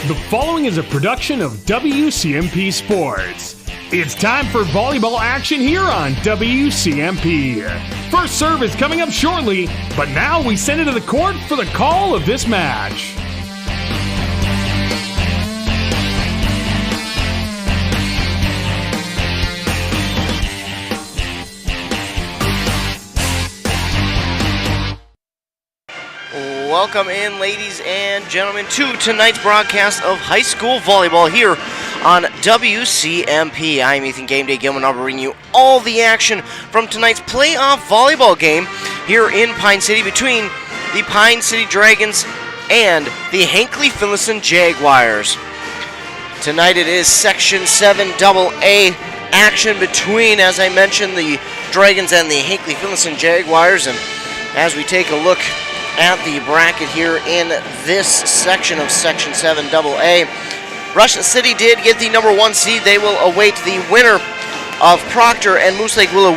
The following is a production of WCMP Sports. It's time for volleyball action here on WCMP. First serve is coming up shortly, but now we send it to the court for the call of this match. Welcome in, ladies and gentlemen, to tonight's broadcast of high school volleyball here on WCMP. I'm Ethan Game Day Gilman. I'll be bringing you all the action from tonight's playoff volleyball game here in Pine City between the Pine City Dragons and the Hinckley-Finlayson Jaguars. Tonight it is Section 7 AA action between, as I mentioned, the Dragons and the Hinckley-Finlayson Jaguars. And as we take a look at the bracket here in this section of Section 7 AA, Rush City did get the number 1 seed. They will await the winner of Proctor and Moose Lake Willow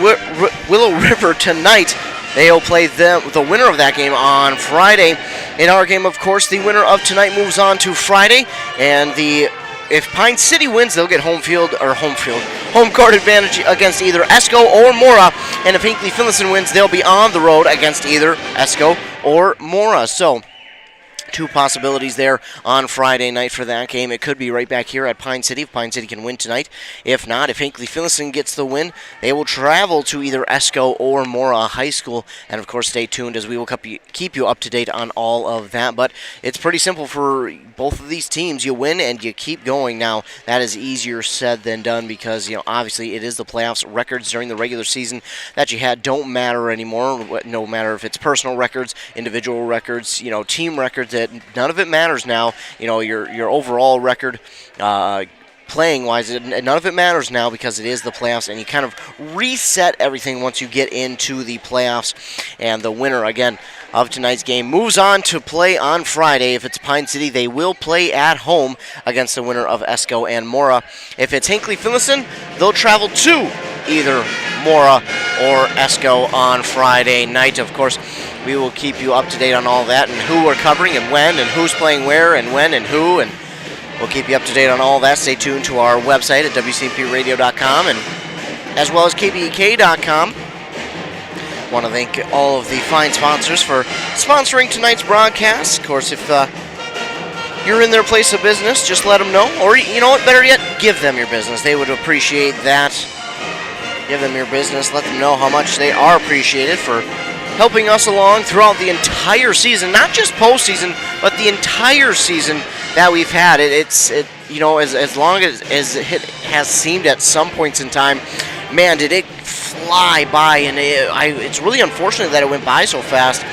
River tonight. They will play the winner of that game on Friday. In our game, of course, the winner of tonight moves on to Friday, and if Pine City wins, they'll get home court advantage against either Esco or Mora. And if Hinckley-Finlayson wins, they'll be on the road against either Esco or Mora. So, two possibilities there on Friday night for that game. It could be right back here at Pine City if Pine City can win tonight. If not, if Hinckley-Finlayson gets the win, they will travel to either Esco or Mora High School. And, of course, stay tuned as we will keep you up to date on all of that. But it's pretty simple for both of these teams. You win and you keep going. Now, that is easier said than done because, obviously it is the playoffs. Records during the regular season that you had don't matter anymore. No matter if it's personal records, individual records, team records. None of it matters now. Your overall record, playing-wise, none of it matters now because it is the playoffs, and you kind of reset everything once you get into the playoffs. And the winner, again, of tonight's game moves on to play on Friday. If it's Pine City, they will play at home against the winner of Esco and Mora. If it's Hinckley-Finlayson, they'll travel to either Mora or Esco on Friday night. Of course, we will keep you up to date on all that and who we're covering and when and who's playing where and when and who, and we'll keep you up to date on all that. Stay tuned to our website at WCMPradio.com and as well as KBEK.com. Want to thank all of the fine sponsors for sponsoring tonight's broadcast. Of course, if you're in their place of business, just let them know. Or, better yet, give them your business. They would appreciate that. Give them your business. Let them know how much they are appreciated for helping us along throughout the entire season, not just postseason, but the entire season that we've had. As long as it has seemed at some points in time, man, did it fly by, and it's really unfortunate that it went by so fast.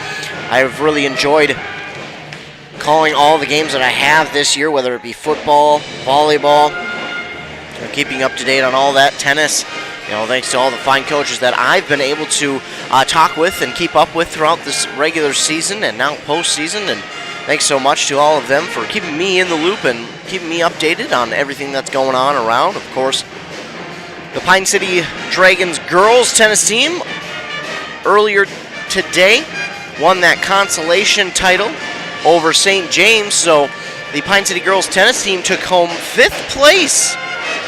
I've really enjoyed calling all the games that I have this year, whether it be football, volleyball, keeping up to date on all that, tennis. Thanks to all the fine coaches that I've been able to talk with and keep up with throughout this regular season and now postseason. And thanks so much to all of them for keeping me in the loop and keeping me updated on everything that's going on around. Of course, the Pine City Dragons girls tennis team earlier today won that consolation title over St. James. So the Pine City girls tennis team took home 5th place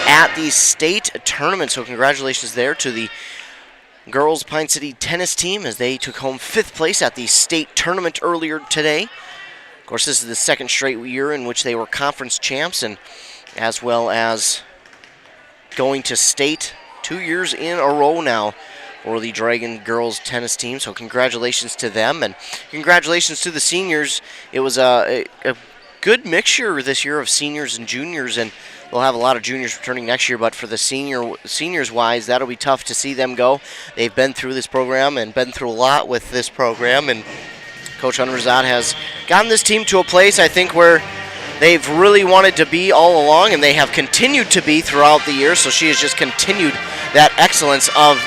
at the state tournament. So congratulations there to the girls Pine City tennis team as they took home 5th place at the state tournament earlier today. Of course, this is the second straight year in which they were conference champs, and as well as going to state 2 years in a row now for the Dragon girls tennis team. So congratulations to them, and congratulations to the seniors. It was a good mixture this year of seniors and juniors, and we'll have a lot of juniors returning next year, but for the seniors-wise, that'll be tough to see them go. They've been through this program and been through a lot with this program, and Coach Unverzad has gotten this team to a place, I think, where they've really wanted to be all along, and they have continued to be throughout the year, so she has just continued that excellence of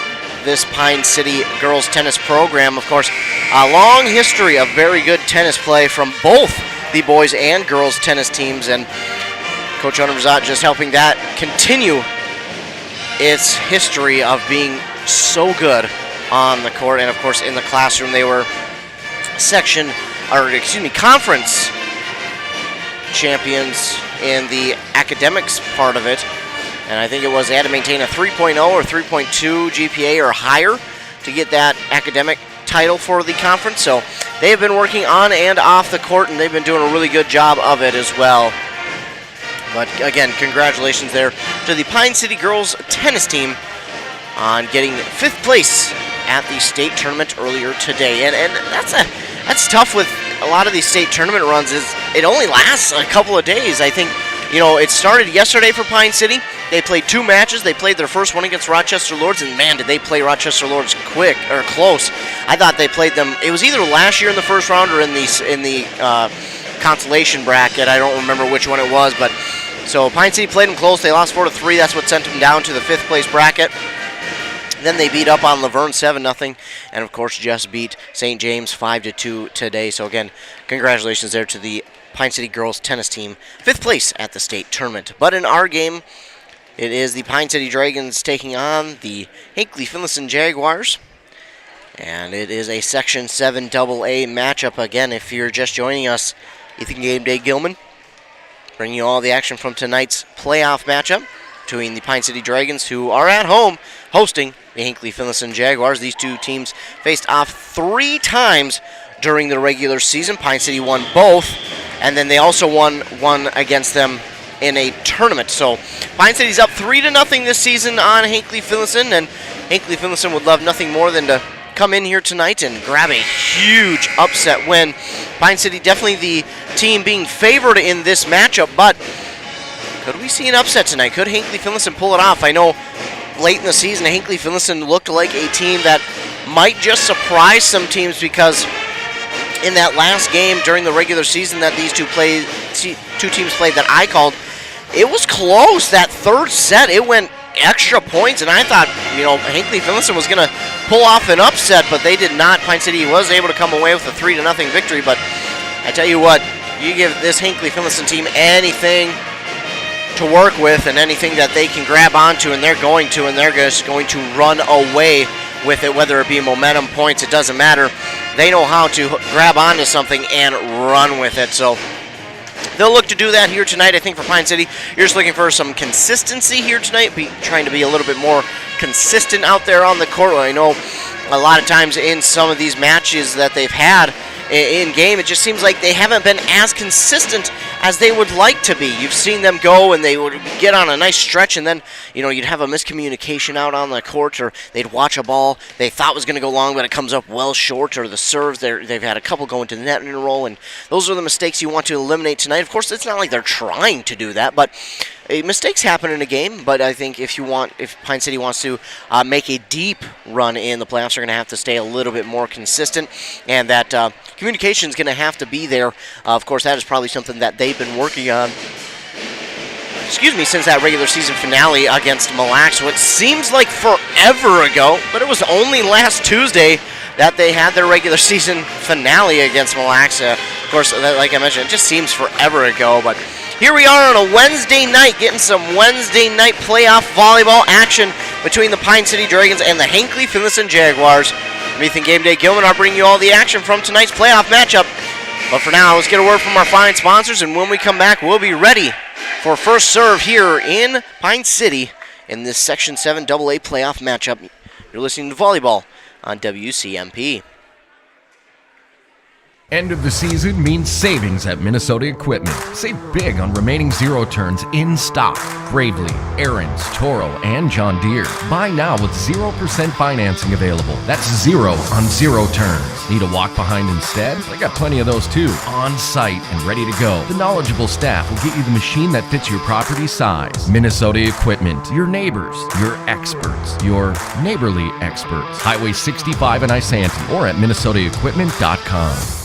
this Pine City girls tennis program. Of course, a long history of very good tennis play from both the boys and girls tennis teams, and Coach Unverzad just helping that continue its history of being so good on the court. And of course in the classroom they were conference champions in the academics part of it. And I think it was they had to maintain a 3.0 or 3.2 GPA or higher to get that academic title for the conference. So they have been working on and off the court, and they've been doing a really good job of it as well. But again, congratulations there to the Pine City girls tennis team on getting 5th place at the state tournament earlier today. And that's tough with a lot of these state tournament runs, is it only lasts a couple of days. I think, it started yesterday for Pine City. They played 2 matches. They played their first one against Rochester Lords, and man, did they play Rochester Lords quick or close. I thought they played them. It was either last year in the first round or in the consolation bracket. I don't remember which one it was, but so Pine City played them close. They lost 4-3. That's what sent them down to the 5th place bracket. Then they beat up on Laverne 7-0, and of course just beat St. James 5-2 today. So again, congratulations there to the Pine City girls tennis team, 5th place at the state tournament. But in our game, it is the Pine City Dragons taking on the Hinckley-Finlayson Jaguars. And it is a Section 7 AA matchup. Again, if you're just joining us, Ethan Game Day Gilman bringing you all the action from tonight's playoff matchup between the Pine City Dragons, who are at home hosting the Hinckley-Finlayson Jaguars. These two teams faced off 3 times during the regular season. Pine City won both, and then they also won one against them in a tournament. So Pine City's up 3-0 this season on Hinckley-Finlayson, and Hinckley-Finlayson would love nothing more than to come in here tonight and grab a huge upset win. Pine City definitely the team being favored in this matchup, but could we see an upset tonight? Could Hinckley-Finlayson pull it off? I know late in the season, Hinckley-Finlayson looked like a team that might just surprise some teams, because in that last game during the regular season that these two teams played that I called, it was close. That third set, it went extra points, and I thought, Hinckley-Finlayson was going to pull off an upset, but they did not. Pine City was able to come away with a 3-0 victory, but I tell you what, you give this Hinckley-Finlayson team anything to work with and anything that they can grab onto, and they're just going to run away with it, whether it be momentum, points, it doesn't matter. They know how to grab onto something and run with it. So they'll look to do that here tonight. I think for Pine City, you're just looking for some consistency here tonight, trying to be a little bit more consistent out there on the court. I know a lot of times in some of these matches that they've had in game, it just seems like they haven't been as consistent as they would like to be. You've seen them go and they would get on a nice stretch, and then you'd have a miscommunication out on the court, or they'd watch a ball they thought was going to go long but it comes up well short, or the serves, they've had a couple go into the net in a row, and those are the mistakes you want to eliminate tonight. Of course, it's not like they're trying to do that, but mistakes happen in a game. But I think if Pine City wants to make a deep run in the playoffs, they're going to have to stay a little bit more consistent, and that communication is going to have to be there. Of course, that is probably something that they've been working on since that regular season finale against Mille Lacs. So it seems like forever ago, but it was only last Tuesday that they had their regular season finale against Mille Lacs. Of course, like I mentioned, it just seems forever ago, but here we are on a Wednesday night, getting some Wednesday night playoff volleyball action between the Pine City Dragons and the Hinckley-Finlayson Jaguars. I'm Ethan Game Day Gilman. I'll bring you all the action from tonight's playoff matchup. But for now, let's get a word from our fine sponsors, and when we come back, we'll be ready for first serve here in Pine City in this Section 7 AA playoff matchup. You're listening to Volleyball on WCMP. End of the season means savings at Minnesota Equipment. Save big on remaining zero turns in stock. Gravely, Aaron's, Toro, and John Deere. Buy now with 0% financing available. That's 0 on zero turns. Need a walk behind instead? I got plenty of those too. On site and ready to go. The knowledgeable staff will get you the machine that fits your property size. Minnesota Equipment. Your neighbors. Your experts. Your neighborly experts. Highway 65 in Isanti or at minnesotaequipment.com.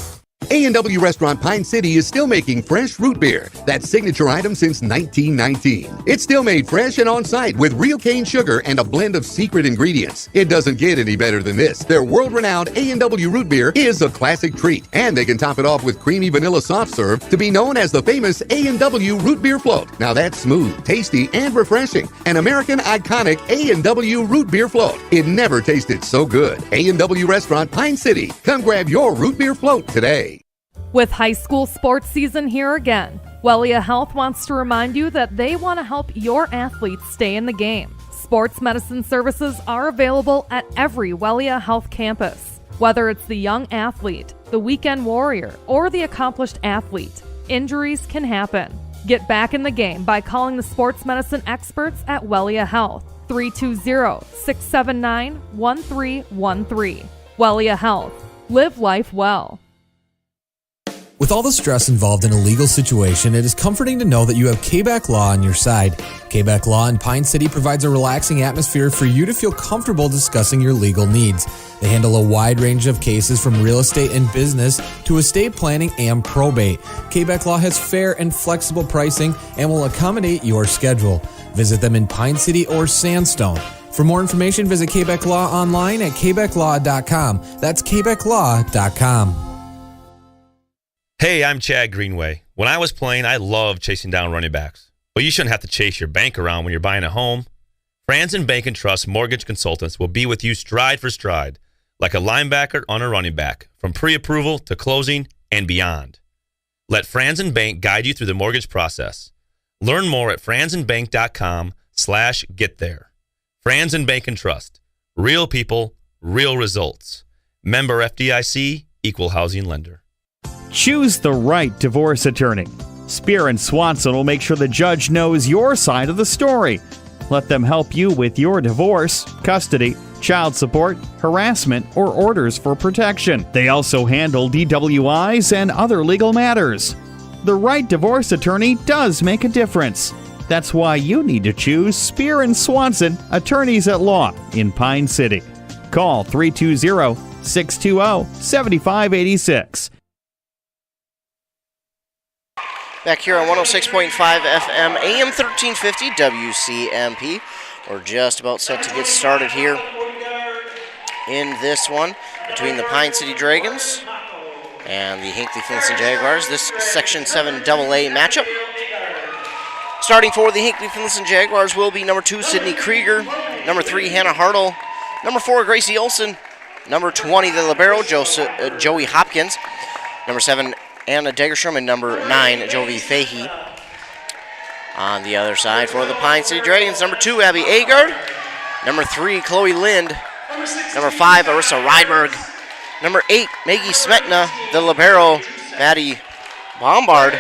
A&W Restaurant Pine City is still making fresh root beer, that signature item since 1919. It's still made fresh and on-site with real cane sugar and a blend of secret ingredients. It doesn't get any better than this. Their world-renowned A&W root beer is a classic treat, and they can top it off with creamy vanilla soft serve to be known as the famous A&W root beer float. Now that's smooth, tasty, and refreshing. An American iconic A&W root beer float. It never tasted so good. A&W Restaurant Pine City. Come grab your root beer float today. With high school sports season here again, Wellia Health wants to remind you that they want to help your athletes stay in the game. Sports medicine services are available at every Wellia Health campus. Whether it's the young athlete, the weekend warrior, or the accomplished athlete, injuries can happen. Get back in the game by calling the sports medicine experts at Wellia Health, 320-679-1313. Wellia Health. Live life well. With all the stress involved in a legal situation, it is comforting to know that you have K-Back Law on your side. K-Back Law in Pine City provides a relaxing atmosphere for you to feel comfortable discussing your legal needs. They handle a wide range of cases from real estate and business to estate planning and probate. K-Back Law has fair and flexible pricing and will accommodate your schedule. Visit them in Pine City or Sandstone. For more information, visit K-Back Law online at kbacklaw.com. That's kbacklaw.com. Hey, I'm Chad Greenway. When I was playing, I loved chasing down running backs. But you shouldn't have to chase your bank around when you're buying a home. Franzen Bank & Trust Mortgage Consultants will be with you stride for stride, like a linebacker on a running back, from pre-approval to closing and beyond. Let Franzen Bank guide you through the mortgage process. Learn more at franzenbank.com/get there. Franzen Bank & Trust. Real people, real results. Member FDIC, Equal Housing Lender. Choose the right divorce attorney. Spear and Swanson will make sure the judge knows your side of the story. Let them help you with your divorce, custody, child support, harassment, or orders for protection. They also handle DWIs and other legal matters. The right divorce attorney does make a difference. That's why you need to choose Spear and Swanson, attorneys at law in Pine City. Call 320-620-7586. Back here on 106.5 FM, AM 1350, WCMP. We're just about set to get started here in this one between the Pine City Dragons and the Hinckley-Finlayson Jaguars. This Section 7 AA matchup. Starting for the Hinckley-Finlayson Jaguars will be number 2, Sydney Krieger, number 3, Hannah Hartle, number 4, Gracie Olson, number 20, the libero, Joey Hopkins, number 7, Anna Degerstrom, and number 9, Jovi Fahey. On the other side for the Pine City Dragons, number 2, Abby Agard, number 3, Chloe Lind, number 5, Arissa Rydberg, number 8, Maggie Smetna, the libero, Maddie Bombard,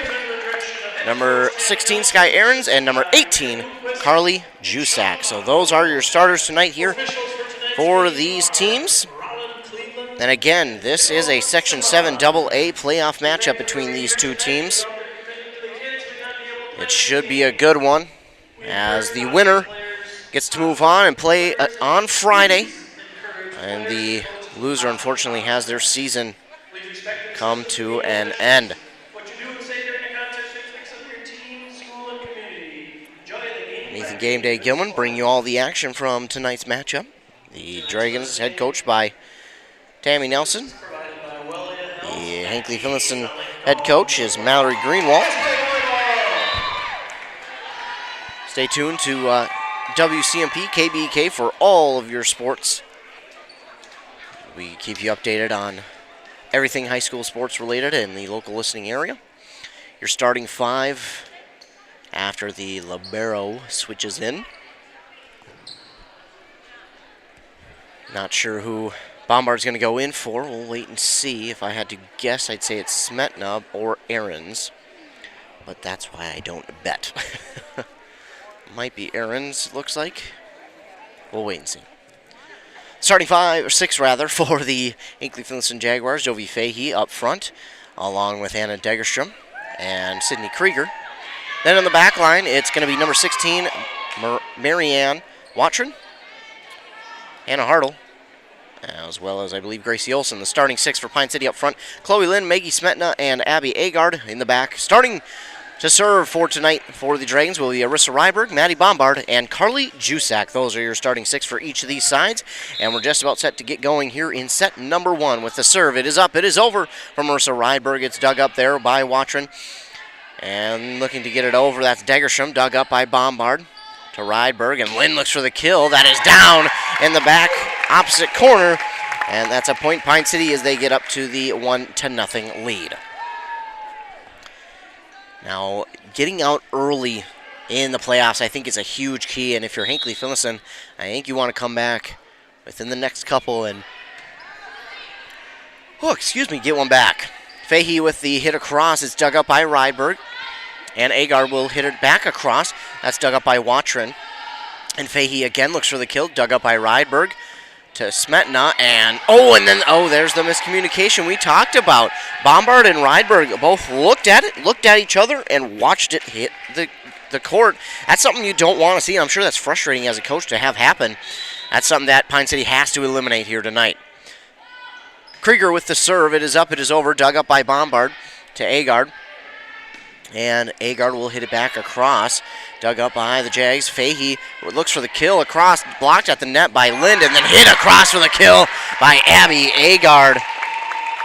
number 16, Sky Aarons, and number 18, Carly Jusak. So those are your starters tonight here for these teams. And again, this is a Section 7 AA playoff matchup between these two teams. It should be a good one, as the winner gets to move on and play on Friday. And the loser, unfortunately, has their season come to an end. Nathan Game Day Gilman bring you all the action from tonight's matchup. The Dragons, head coached by Tammy Nelson. The Hinckley-Finlayson head coach is Mallory Greenwald. Stay tuned to WCMP KBK for all of your sports. We keep you updated on everything high school sports related in the local listening area. Your starting 5 after the libero switches in. Not sure who Bombard's going to go in for. We'll wait and see. If I had to guess, I'd say it's Smetna or Aarons. But that's why I don't bet. Might be Aarons, looks like. We'll wait and see. Starting 6 for the Hinckley-Finlayson Jaguars. Jovi Fahey up front, along with Anna Degerstrom and Sydney Krieger. Then on the back line, it's going to be number 16, Marianne Watron, Hannah Hartle, as well as, I believe, Gracie Olson. The starting 6 for Pine City up front, Chloe Lynn, Maggie Smetna, and Abby Agard in the back. Starting to serve for tonight for the Dragons will be Arissa Ryberg, Maddie Bombard, and Carly Jusak. Those are your starting 6 for each of these sides. And we're just about set to get going here in set number 1 with the serve. It is up, it is over from Arissa Ryberg. It's dug up there by Watron. And looking to get it over, that's Degerstrom, dug up by Bombard to Rydberg, and Lynn looks for the kill. That is down in the back opposite corner, and that's a point Pine City as they get up to the 1-0 lead. Now, getting out early in the playoffs, I think, is a huge key. And if you're Hinckley-Finlayson, I think you want to come back within the next couple and, get one back. Fahey with the hit across. It's dug up by Rydberg. And Agard will hit it back across. That's dug up by Watrin. And Fahey again looks for the kill. Dug up by Rydberg to Smetna. And there's the miscommunication we talked about. Bombard and Rydberg both looked at each other, and watched it hit the court. That's something you don't want to see. I'm sure that's frustrating as a coach to have happen. That's something that Pine City has to eliminate here tonight. Krieger with the serve. It is up. It is over. Dug up by Bombard to Agard. And Agard will hit it back across. Dug up by the Jags. Fahey looks for the kill across. Blocked at the net by Lind. And then hit across for the kill by Abby Agard.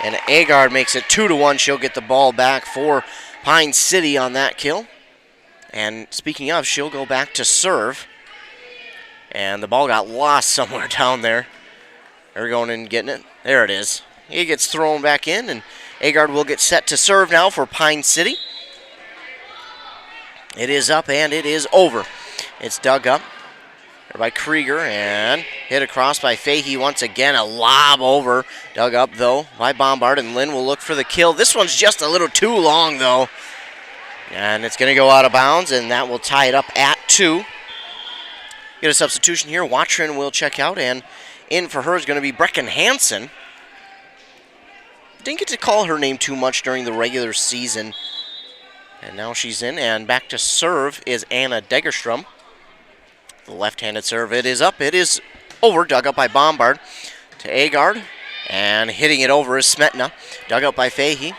And Agard makes it 2-1. She'll get the ball back for Pine City on that kill. And speaking of, she'll go back to serve. And the ball got lost somewhere down there. They're going in and getting it. There it is. He gets thrown back in, and Agard will get set to serve now for Pine City. It is up, and it is over. It's dug up by Krieger, and hit across by Fahey once again. A lob over. Dug up, though, by Bombard, and Lynn will look for the kill. This one's just a little too long, though. And it's going to go out of bounds, and that will tie it up at 2. Get a substitution here. Watrin will check out, and in for her is going to be Brecken Hansen. Didn't get to call her name too much during the regular season. And now she's in, and back to serve is Anna Degerstrom. The left-handed serve. It is up. It is over. Dug up by Bombard to Agard. And hitting it over is Smetna. Dug up by Fahey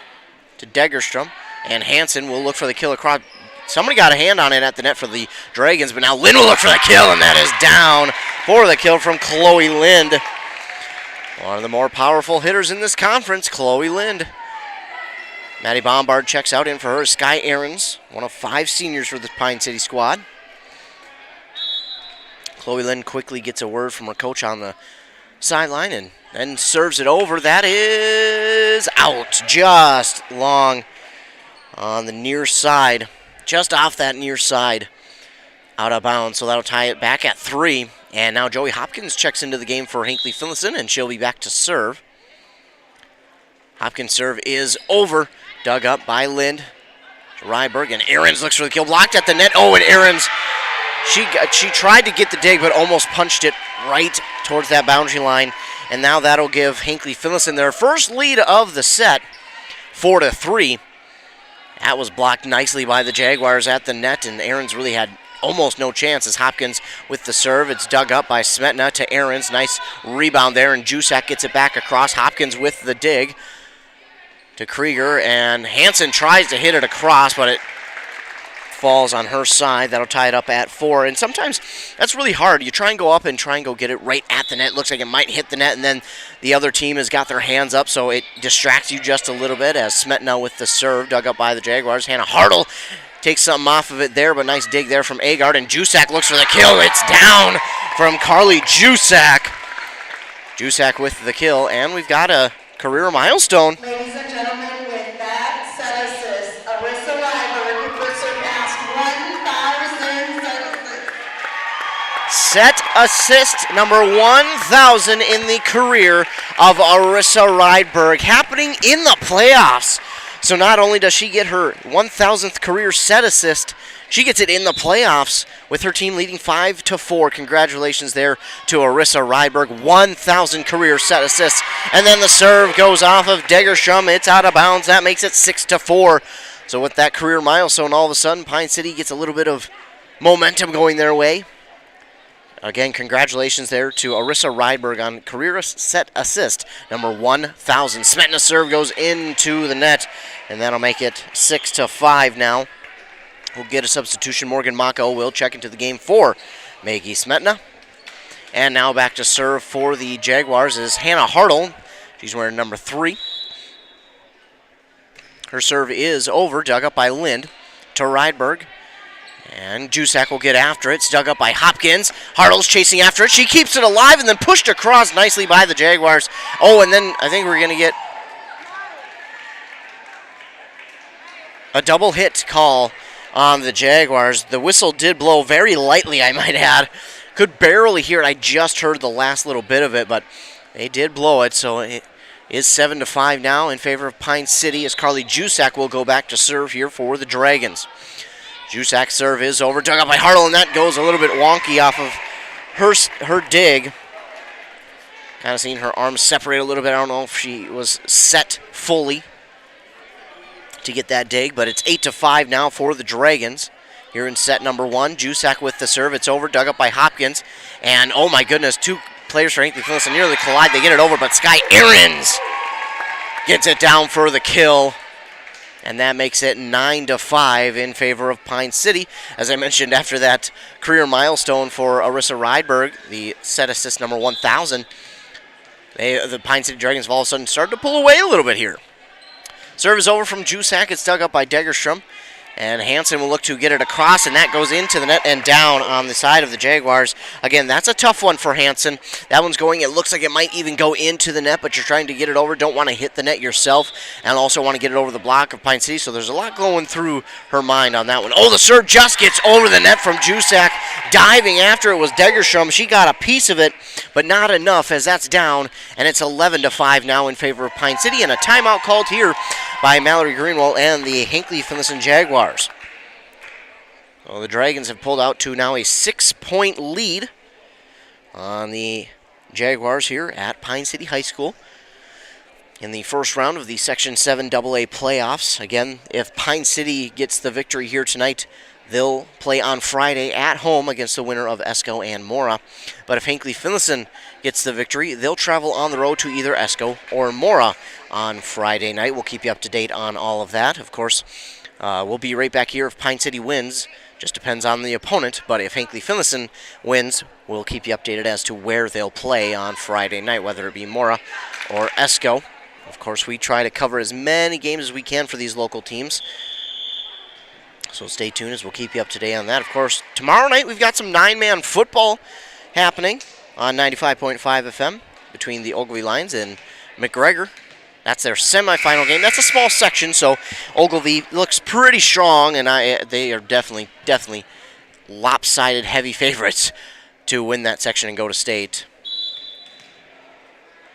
to Degerstrom. And Hansen will look for the kill across. Somebody got a hand on it at the net for the Dragons, but now Lind will look for the kill, and that is down for the kill from Chloe Lind. One of the more powerful hitters in this conference, Chloe Lind. Maddie Bombard checks out. In for her, Sky Ahrens, one of 5 seniors for the Pine City squad. Chloe Lind quickly gets a word from her coach on the sideline and then serves it over. That is out, just long on the near side, just off that near side, out of bounds. So that'll tie it back at 3. And now Joey Hopkins checks into the game for Hinckley-Finlayson, and she'll be back to serve. Hopkins' serve is over. Dug up by Lind. Ryberg, and Ahrens looks for the kill. Blocked at the net. Oh, and Ahrens, she tried to get the dig, but almost punched it right towards that boundary line. And now that'll give Hinckley-Finlayson their first lead of the set, 4-3. That was blocked nicely by the Jaguars at the net, and Ahrens really had almost no chance as Hopkins with the serve. It's dug up by Smetna to Ahrens. Nice rebound there, and Jusak gets it back across. Hopkins with the dig to Krieger, and Hansen tries to hit it across, but it falls on her side. That'll tie it up at 4. And sometimes that's really hard. You try and go up and try and go get it right at the net. Looks like it might hit the net, and then the other team has got their hands up, so it distracts you just a little bit as Smetna with the serve, dug up by the Jaguars. Hannah Hartle takes something off of it there, but nice dig there from Agard, and Jusak looks for the kill. It's down from Carly Jusak. Jusak with the kill, and we've got a career milestone. Ladies and gentlemen, with that set assist, Arissa Ryberg, who surpassed 1,000 Set assist number 1,000 in the career of Arissa Rydberg, happening in the playoffs. So not only does she get her 1,000th career set assist, she gets it in the playoffs with her team leading 5-4. Congratulations there to Arissa Rydberg, 1,000 career set assists. And then the serve goes off of Degerstrom. It's out of bounds. That makes it 6-4. So with that career milestone, all of a sudden, Pine City gets a little bit of momentum going their way. Again, congratulations there to Arissa Rydberg on career set assist number 1,000. Smetna's serve goes into the net, and that'll make it 6-5 now. We'll get a substitution. Morgan Mako will check into the game for Maggie Smetna. And now back to serve for the Jaguars is Hannah Hartle. She's wearing number 3. Her serve is over, dug up by Lind to Rydberg. And Jusak will get after it. It's dug up by Hopkins. Hartle's chasing after it. She keeps it alive and then pushed across nicely by the Jaguars. Oh, and then I think we're going to get a double hit call on the Jaguars. The whistle did blow very lightly, I might add. Could barely hear it. I just heard the last little bit of it, but they did blow it, so it is 7-5 now in favor of Pine City as Carly Jusak will go back to serve here for the Dragons. Jusak's serve is over, dug up by Hartle, and that goes a little bit wonky off of her dig. Kind of seeing her arms separate a little bit. I don't know if she was set fully to get that dig, but it's 8-5 now for the Dragons. Here in set number 1, Jusak with the serve. It's over, dug up by Hopkins. And, oh my goodness, 2 players for Hinckley-Finlayson nearly collide. They get it over, but Sky Ahrens gets it down for the kill. And that makes it 9-5 in favor of Pine City. As I mentioned, after that career milestone for Arissa Rydberg, the set assist number 1,000, the Pine City Dragons all of a sudden started to pull away a little bit here. Serve is over from Jusak. It's dug up by Degerstrom. And Hansen will look to get it across, and that goes into the net and down on the side of the Jaguars. Again, that's a tough one for Hansen. That one's going, it looks like it might even go into the net, but you're trying to get it over. Don't want to hit the net yourself, and also want to get it over the block of Pine City, so there's a lot going through her mind on that one. Oh, the serve just gets over the net from Jusak. Diving after it was Degerstrom. She got a piece of it, but not enough as that's down, and it's 11-5 now in favor of Pine City, and a timeout called here by Mallory Greenwell and the Hinckley-Finlayson Jaguars. Well, the Dragons have pulled out to now a 6-point lead on the Jaguars here at Pine City High School in the first round of the Section 7 AA playoffs. Again, if Pine City gets the victory here tonight, they'll play on Friday at home against the winner of Esco and Mora. But if Hinckley-Finlayson gets the victory, they'll travel on the road to either Esco or Mora on Friday night. We'll keep you up to date on all of that. Of course, we'll be right back here if Pine City wins. Just depends on the opponent, but if Hinckley-Finlayson wins, we'll keep you updated as to where they'll play on Friday night, whether it be Mora or Esco. Of course, we try to cover as many games as we can for these local teams. So stay tuned as we'll keep you up to date on that. Of course, tomorrow night we've got some 9-man football happening on 95.5 FM between the Ogilvie Lions and McGregor. That's their semifinal game. That's a small section, so Ogilvie looks pretty strong, and they are definitely lopsided heavy favorites to win that section and go to state.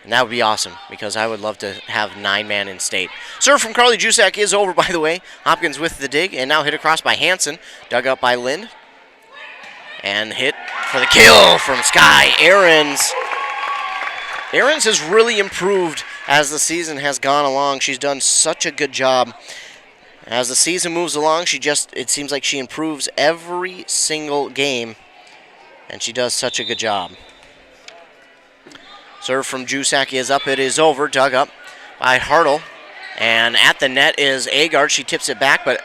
And that would be awesome, because I would love to have 9-man in state. Serve from Carly Jusak is over, by the way. Hopkins with the dig, and now hit across by Hansen. Dug up by Lind. And hit for the kill from Sky Ahrens. Ahrens has really improved as the season has gone along. She's done such a good job. As the season moves along, it seems like she improves every single game, and she does such a good job. Serve from Jusak is up. It is over. Dug up by Hartle. And at the net is Agard. She tips it back, but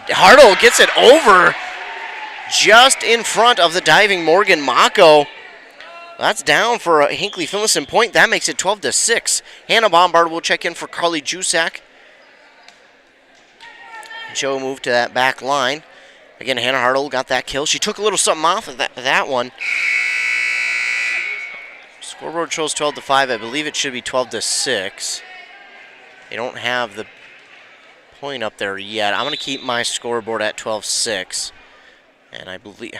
Hartle gets it over just in front of the diving Morgan Mako. That's down for a Hinckley-Finlayson point. That makes it 12-6. Hannah Bombard will check in for Carly Jusak. She'll move to that back line. Again, Hannah Hartle got that kill. She took a little something off of that one. Scoreboard shows 12-5. I believe it should be 12-6. They don't have the point up there yet. I'm going to keep my scoreboard at 12-6. And I believe...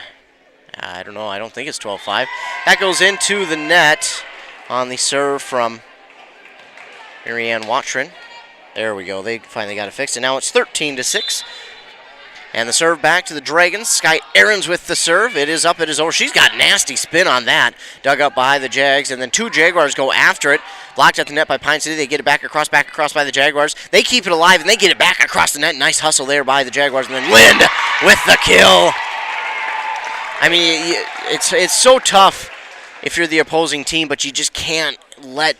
I don't know. I don't think it's 12-5. That goes into the net on the serve from Marianne Watrin. There we go. They finally got it fixed. And now it's 13-6. And the serve back to the Dragons. Sky Ahrens with the serve. It is up. It is over. She's got nasty spin on that. Dug up by the Jags. And then 2 Jaguars go after it. Blocked at the net by Pine City. They get it back across by the Jaguars. They keep it alive, and they get it back across the net. Nice hustle there by the Jaguars. And then Lind with the kill. I mean, it's so tough if you're the opposing team, but you just can't let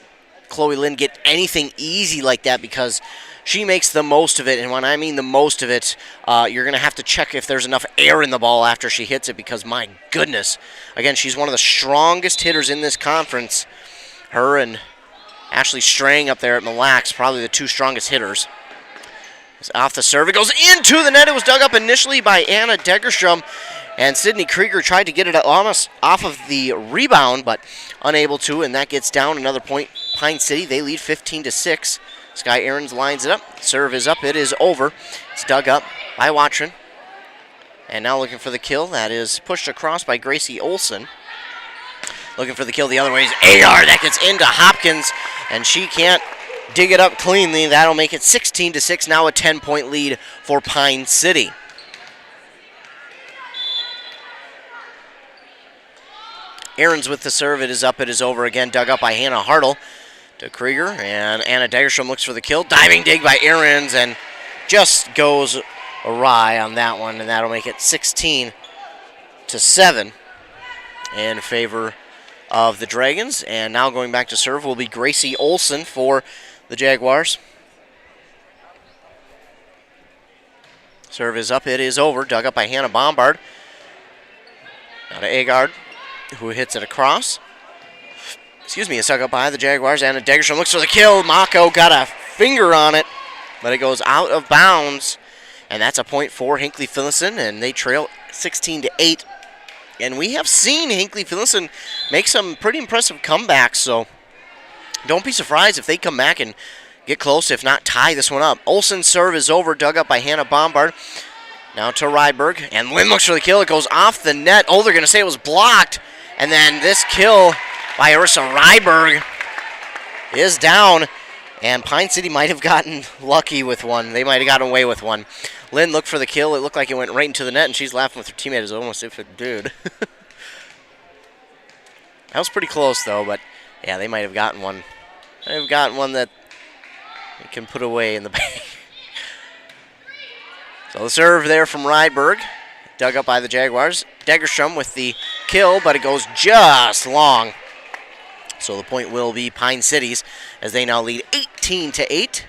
Chloe Lind get anything easy like that because she makes the most of it. And when I mean the most of it, you're going to have to check if there's enough air in the ball after she hits it because, my goodness, again, she's one of the strongest hitters in this conference. Her and Ashley Strang up there at Mille Lacs, probably the 2 strongest hitters. It's off the serve. It goes into the net. It was dug up initially by Anna Degerstrom. And Sydney Krieger tried to get it almost off of the rebound, but unable to, and that gets down another point. Pine City, they lead 15-6. Sky Aarons lines it up. Serve is up. It is over. It's dug up by Watron. And now looking for the kill. That is pushed across by Gracie Olson. Looking for the kill the other way is Agar. That gets into Hopkins, and she can't dig it up cleanly. That'll make it 16-6. Now a 10-point lead for Pine City. Aarons with the serve. It is up. It is over again. Dug up by Hannah Hartle to Krieger. And Anna Dagerstrom looks for the kill. Diving dig by Aarons and just goes awry on that one. And that'll make it 16-7 in favor of the Dragons. And now going back to serve will be Gracie Olson for the Jaguars. Serve is up. It is over. Dug up by Hannah Bombard. Now to Agard, who hits it across. It's dug up by the Jaguars. Anna Degerstrom looks for the kill. Mako got a finger on it, but it goes out of bounds. And that's a point for Hinckley-Finlayson, and they trail 16-8. And we have seen Hinckley-Finlayson make some pretty impressive comebacks, so don't be surprised if they come back and get close, if not tie this one up. Olsen's serve is over, dug up by Hannah Bombard. Now to Rydberg, and Lynn looks for the kill. It goes off the net. Oh, they're going to say it was blocked. And then this kill by Arissa Rydberg is down, and Pine City might have gotten lucky with one. They might have gotten away with one. Lynn looked for the kill. It looked like it went right into the net, and she's laughing with her teammate as almost if it did. That was pretty close, though, but yeah, they might have gotten one. They've gotten one that they can put away in the bank. So the serve there from Rydberg, dug up by the Jaguars. Degerstrom with the kill, but it goes just long. So the point will be Pine City's as they now lead 18-8.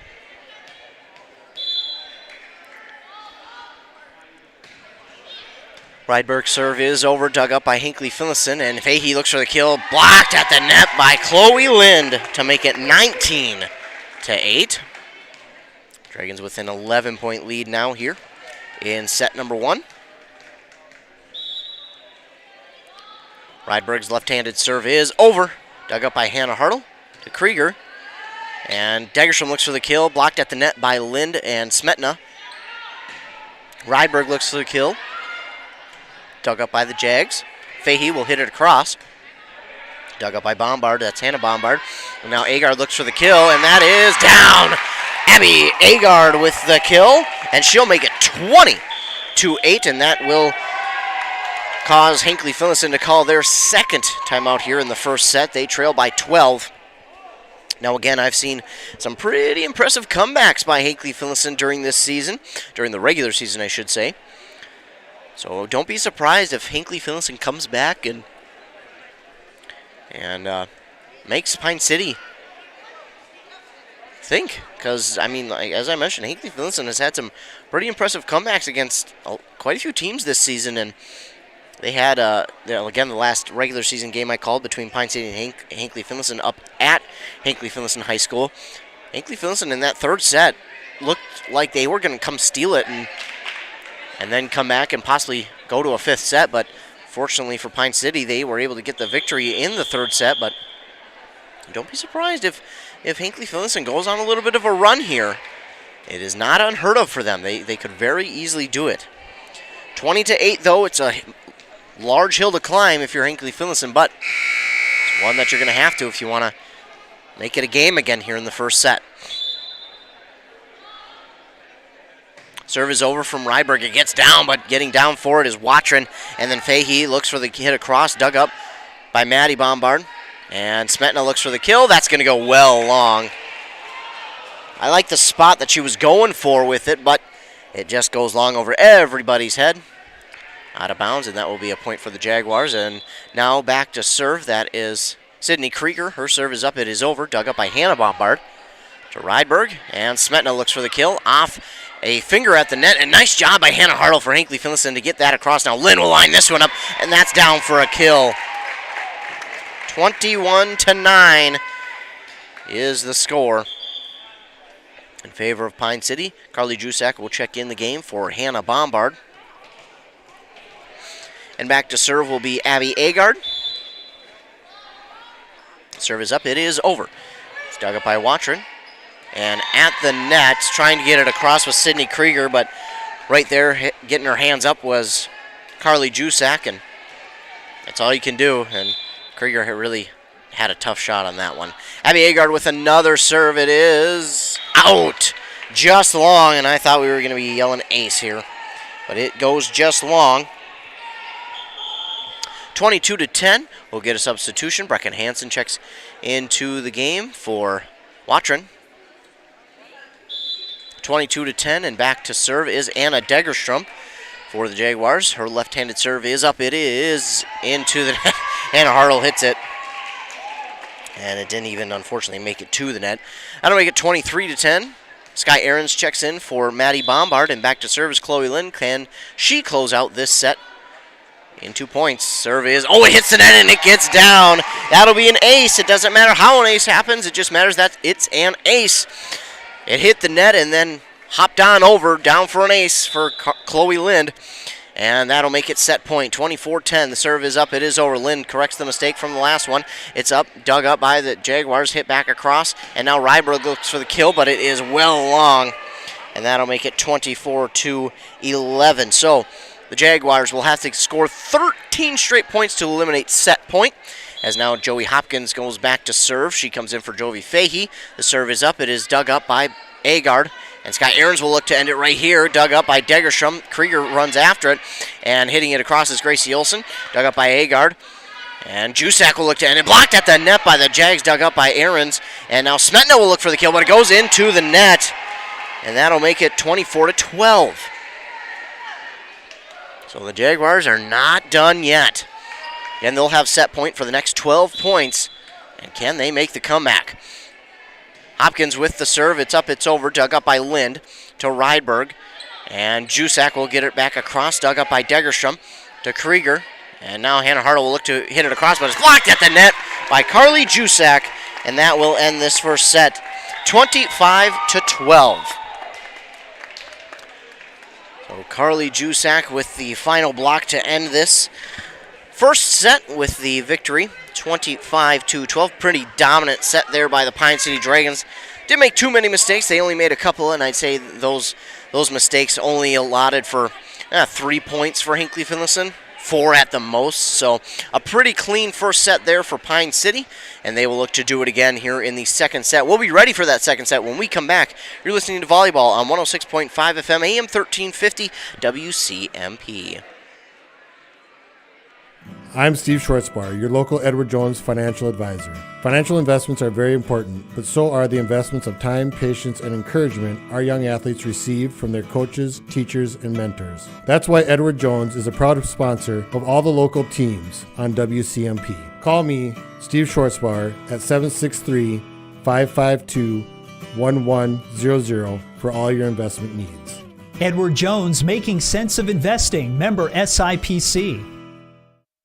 Rydberg's serve is over, dug up by Hinckley-Finlayson, and Fahey looks for the kill, blocked at the net by Chloe Lind to make it 19-8. Dragons with an 11-point lead now here in set number 1. Rydberg's left-handed serve is over, dug up by Hannah Hartle to Krieger, and Degerstrom looks for the kill, blocked at the net by Lind and Smetna. Rydberg looks for the kill, dug up by the Jags. Fahey will hit it across. Dug up by Bombard. That's Hannah Bombard. And now Agard looks for the kill, and that is down. Abby Agard with the kill, and she'll make it 20-8, and that will cause Hinckley-Finlayson to call their second timeout here in the first set. They trail by 12. Now again, I've seen some pretty impressive comebacks by Hinckley-Finlayson during this season, during the regular season, I should say. So don't be surprised if Hinckley-Finlayson comes back and makes Pine City think. Because, I mean, as I mentioned, Hinckley-Finlayson has had some pretty impressive comebacks against quite a few teams this season. And they had, again, the last regular season game I called between Pine City and Hinckley-Finlayson up at Hinckley-Finlayson High School. Hinckley-Finlayson in that third set looked like they were going to come steal it and then come back and possibly go to a fifth set. But fortunately for Pine City, they were able to get the victory in the third set. But don't be surprised if Hinckley-Finlayson goes on a little bit of a run here. It is not unheard of for them. They could very easily do it. 20-8, though. It's a large hill to climb if you're Hinckley-Finlayson, but it's one that you're going to have to if you want to make it a game again here in the first set. Serve is over from Rydberg. It gets down, but getting down for it is Watron. And then Fahey looks for the hit across, dug up by Maddie Bombard. And Smetna looks for the kill. That's going to go well long. I like the spot that she was going for with it, but it just goes long over everybody's head. Out of bounds, and that will be a point for the Jaguars. And now back to serve. That is Sydney Krieger. Her serve is up. It is over. Dug up by Hannah Bombard to Rydberg. And Smetna looks for the kill. Off a finger at the net. And nice job by Hannah Hartle for Hinckley-Finlayson to get that across. Now Lynn will line this one up, and that's down for a kill. 21-9 is the score in favor of Pine City. Carly Jusak will check in the game for Hannah Bombard. And back to serve will be Abby Agard. Serve is up. It is over. It's dug up by Watron. And at the net, trying to get it across with Sydney Krieger, but right there getting her hands up was Carly Jusak, and that's all you can do. And Krieger really had a tough shot on that one. Abby Agard with another serve. It is out. Just long, and I thought we were going to be yelling ace here, but it goes just long. 22-10. We'll get a substitution. Brecken Hansen checks into the game for Watrin. 22-10, and back to serve is Anna Degerstrom for the Jaguars. Her left-handed serve is up. It is into the net. Anna Hartle hits it, and it didn't even, unfortunately, make it to the net. That'll make it 23-10. Sky Ahrens checks in for Maddie Bombard, and back to serve is Chloe Lynn. Can she close out this set in 2 points? Serve is, it hits the net and it gets down. That'll be an ace. It doesn't matter how an ace happens. It just matters that it's an ace. It hit the net and then hopped on over, down for an ace for Chloe Lind. And that'll make it set point, 24-10. The serve is up, it is over. Lind corrects the mistake from the last one. It's up, dug up by the Jaguars, hit back across. And now Ryberg looks for the kill, but it is well long. And that'll make it 24-11. So the Jaguars will have to score 13 straight points to eliminate set point. As now Joey Hopkins goes back to serve. She comes in for Jovi Fahey. The serve is up. It is dug up by Agard. And Sky Ahrens will look to end it right here. Dug up by Degerstrom. Krieger runs after it. And hitting it across is Gracie Olsen. Dug up by Agard. And Jusak will look to end it. Blocked at the net by the Jags. Dug up by Ahrens. And now Smetna will look for the kill, but it goes into the net. And that'll make it 24-12. So the Jaguars are not done yet. And they'll have set point for the next 12 points. And can they make the comeback? Hopkins with the serve. It's up, it's over. Dug up by Lind to Rydberg. And Jusak will get it back across. Dug up by Degerstrom to Krieger. And now Hannah Hartle will look to hit it across, but it's blocked at the net by Carly Jusak. And that will end this first set, 25-12. So Carly Jusak with the final block to end this first set with the victory, 25-12. Pretty dominant set there by the Pine City Dragons. Didn't make too many mistakes. They only made a couple, and I'd say those mistakes only allotted for 3 points for Hinckley-Finlayson, 4 at the most. So a pretty clean first set there for Pine City, and they will look to do it again here in the second set. We'll be ready for that second set when we come back. You're listening to Volleyball on 106.5 FM, AM 1350, WCMP. I'm Steve Schwartzbar, your local Edward Jones financial advisor. Financial investments are very important, but so are the investments of time, patience, and encouragement our young athletes receive from their coaches, teachers, and mentors. That's why Edward Jones is a proud sponsor of all the local teams on WCMP. Call me, Steve Schwartzbar, at 763-552-1100 for all your investment needs. Edward Jones, making sense of investing. Member SIPC.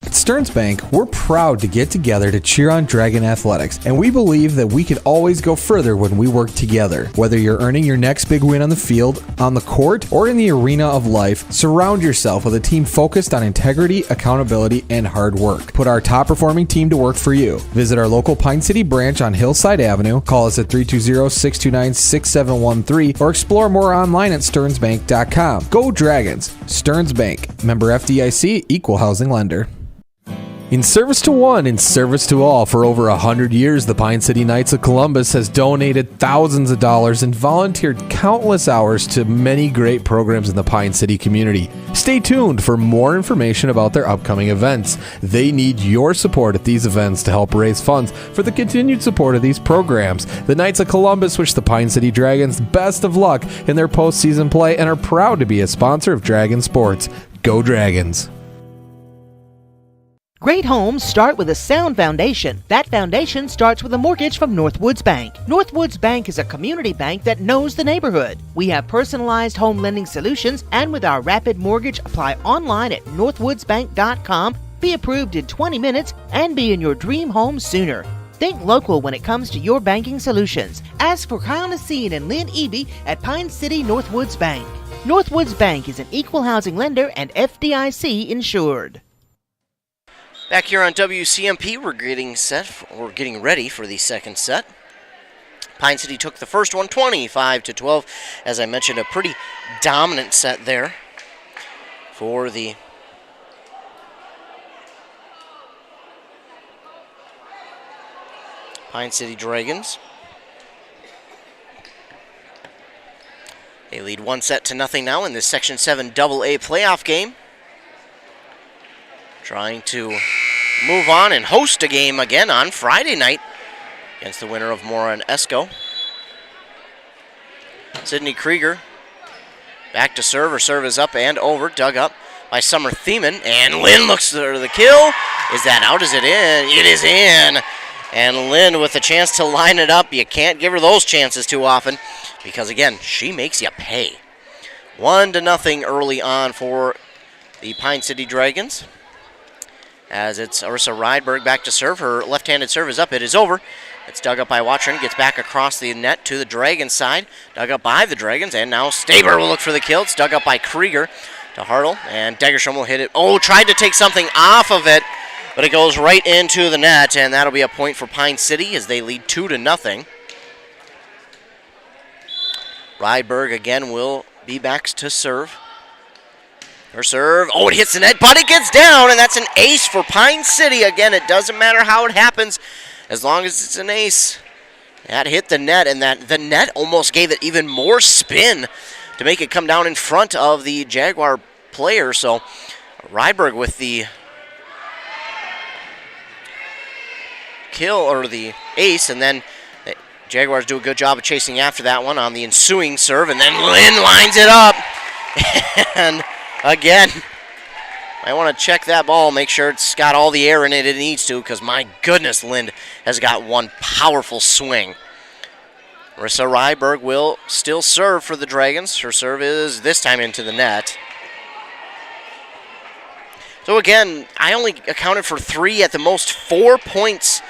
At Stearns Bank, we're proud to get together to cheer on Dragon Athletics, and we believe that we can always go further when we work together. Whether you're earning your next big win on the field, on the court, or in the arena of life, surround yourself with a team focused on integrity, accountability, and hard work. Put our top-performing team to work for you. Visit our local Pine City branch on Hillside Avenue, call us at 320-629-6713, or explore more online at stearnsbank.com. Go Dragons! Stearns Bank. Member FDIC, Equal Housing Lender. In service to one, in service to all, for over 100 years, the Pine City Knights of Columbus has donated thousands of dollars and volunteered countless hours to many great programs in the Pine City community. Stay tuned for more information about their upcoming events. They need your support at these events to help raise funds for the continued support of these programs. The Knights of Columbus wish the Pine City Dragons best of luck in their postseason play and are proud to be a sponsor of Dragon Sports. Go Dragons! Great homes start with a sound foundation. That foundation starts with a mortgage from Northwoods Bank. Northwoods Bank is a community bank that knows the neighborhood. We have personalized home lending solutions, and with our rapid mortgage, apply online at northwoodsbank.com, be approved in 20 minutes, and be in your dream home sooner. Think local when it comes to your banking solutions. Ask for Kyle Nassine and Lynn Eby at Pine City Northwoods Bank. Northwoods Bank is an equal housing lender and FDIC insured. Back here on WCMP, we're getting ready for the second set. Pine City took the first one 25-12. As I mentioned, a pretty dominant set there for the Pine City Dragons. They lead 1-0 now in this Section 7 AA playoff game. Trying to move on and host a game again on Friday night against the winner of Mora and Esco. Sydney Krieger back to serve. Her serve is up and over, dug up by Summer Thiemann. And Lynn looks for the kill. Is that out? Is it in? It is in. And Lynn with a chance to line it up. You can't give her those chances too often because, again, she makes you pay. 1-0 early on for the Pine City Dragons. As it's Arissa Rydberg back to serve. Her left-handed serve is up. It is over. It's dug up by Watron. Gets back across the net to the Dragons side. Dug up by the Dragons. And now Staber will look for the kill. It's dug up by Krieger to Hartle. And Degerstrom will hit it. Oh, tried to take something off of it. But it goes right into the net, and that'll be a point for Pine City as they lead 2-0. Rydberg again will be back to serve. Her serve, oh, it hits the net, but it gets down, and that's an ace for Pine City. Again, it doesn't matter how it happens, as long as it's an ace. That hit the net, and the net almost gave it even more spin to make it come down in front of the Jaguar player. So Rydberg with the kill, or the ace, and then the Jaguars do a good job of chasing after that one on the ensuing serve, and then Lynn lines it up. And again, I want to check that ball, make sure it's got all the air in it needs to, because my goodness, Lynn has got one powerful swing. Marissa Rydberg will still serve for the Dragons. Her serve is this time into the net. So again, I only accounted for 3 at the most 4 points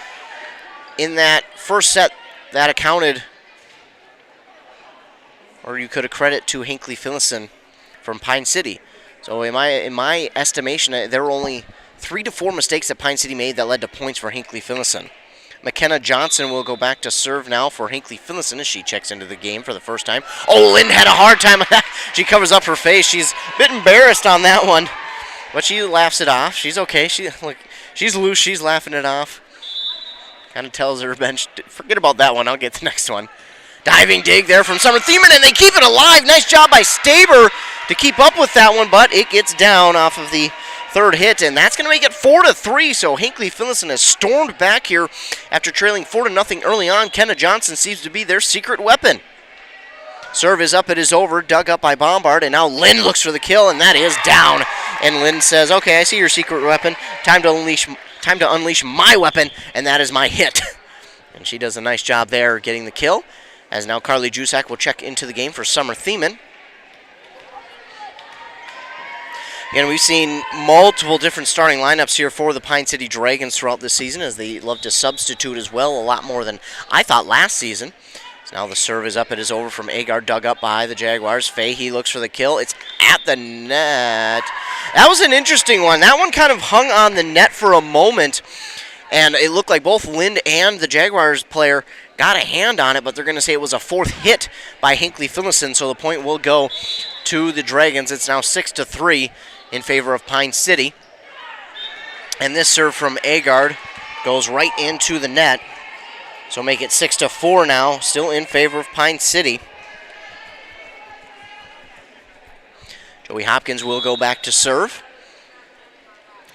in that first set that accounted, or you could accredit to Hinckley-Finlayson from Pine City. So in my estimation, there were only 3 to 4 mistakes that Pine City made that led to points for Hinckley-Finlayson. McKenna Johnson will go back to serve now for Hinckley-Finlayson as she checks into the game for the first time. Oh, Lynn had a hard time with that. She covers up her face. She's a bit embarrassed on that one, but she laughs it off. She's okay. She's loose. She's laughing it off. Kind of tells her bench, forget about that one. I'll get the next one. Diving dig there from Summer Thiemann, and they keep it alive. Nice job by Staber to keep up with that one, but it gets down off of the third hit, and that's going to make it 4-3. So Hinckley-Finlayson has stormed back here after trailing 4-0 early on. Kenna Johnson seems to be their secret weapon. Serve is up, it is over, dug up by Bombard, and now Lynn looks for the kill, and that is down. And Lynn says, okay, I see your secret weapon. Time to unleash my weapon, and that is my hit. And she does a nice job there getting the kill, as now Carly Jusak will check into the game for Summer Thiemann. Again, we've seen multiple different starting lineups here for the Pine City Dragons throughout this season, as they love to substitute as well, a lot more than I thought last season. So now the serve is up, it is over from Agar, dug up by the Jaguars. Fahey looks for the kill, it's at the net. That was an interesting one. That one kind of hung on the net for a moment, and it looked like both Lind and the Jaguars player got a hand on it, but they're going to say it was a fourth hit by Hinckley-Finlayson, so the point will go to the Dragons. It's now 6-3 in favor of Pine City. And this serve from Agard goes right into the net, so make it 6-4 now, still in favor of Pine City. Joey Hopkins will go back to serve.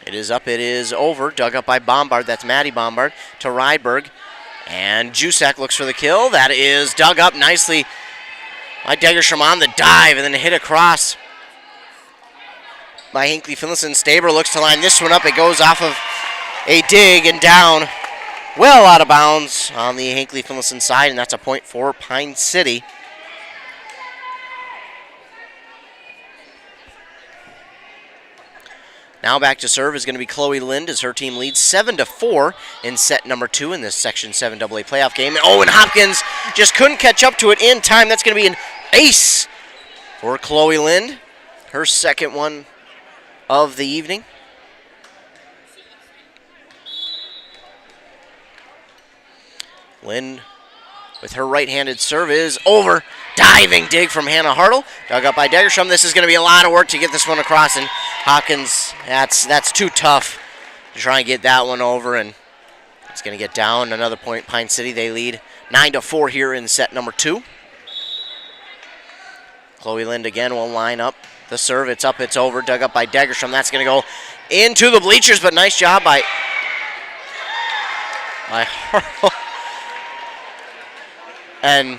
It is up, it is over, dug up by Bombard, that's Maddie Bombard, to Rydberg. And Jusak looks for the kill. That is dug up nicely by Degerstrom on the dive, and then hit across by Hinckley-Finlayson. Staber looks to line this one up. It goes off of a dig and down, well out of bounds on the Hinckley-Finlayson side, and that's a point for Pine City. Now back to serve is going to be Chloe Lind as her team leads 7-4 in set number 2 in this Section 7 AA playoff game. Oh, and Hopkins just couldn't catch up to it in time. That's going to be an ace for Chloe Lind, her second one of the evening. Lind with her right-handed serve is over. Diving dig from Hannah Hartle. Dug up by Degerstrom. This is going to be a lot of work to get this one across. And Hopkins, that's too tough to try and get that one over. And it's going to get down. Another point, Pine City. They lead 9-4 here in set number 2. Chloe Lind again will line up the serve. It's up, it's over. Dug up by Degerstrom. That's going to go into the bleachers, but nice job by Hartle. And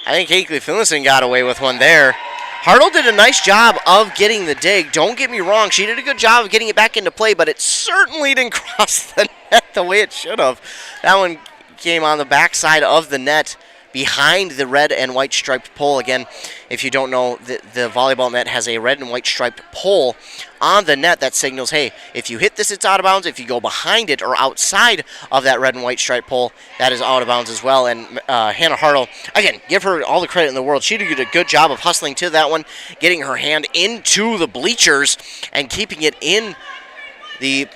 I think Hinckley-Finlayson got away with one there. Hartle did a nice job of getting the dig. Don't get me wrong, she did a good job of getting it back into play, but it certainly didn't cross the net the way it should have. That one came on the backside of the net behind the red and white striped pole. Again, if you don't know, the volleyball net has a red and white striped pole on the net that signals, hey, if you hit this, it's out of bounds. If you go behind it or outside of that red and white striped pole, that is out of bounds as well. And Hannah Hartle, again, give her all the credit in the world. She did a good job of hustling to that one, getting her hand into the bleachers and keeping it in the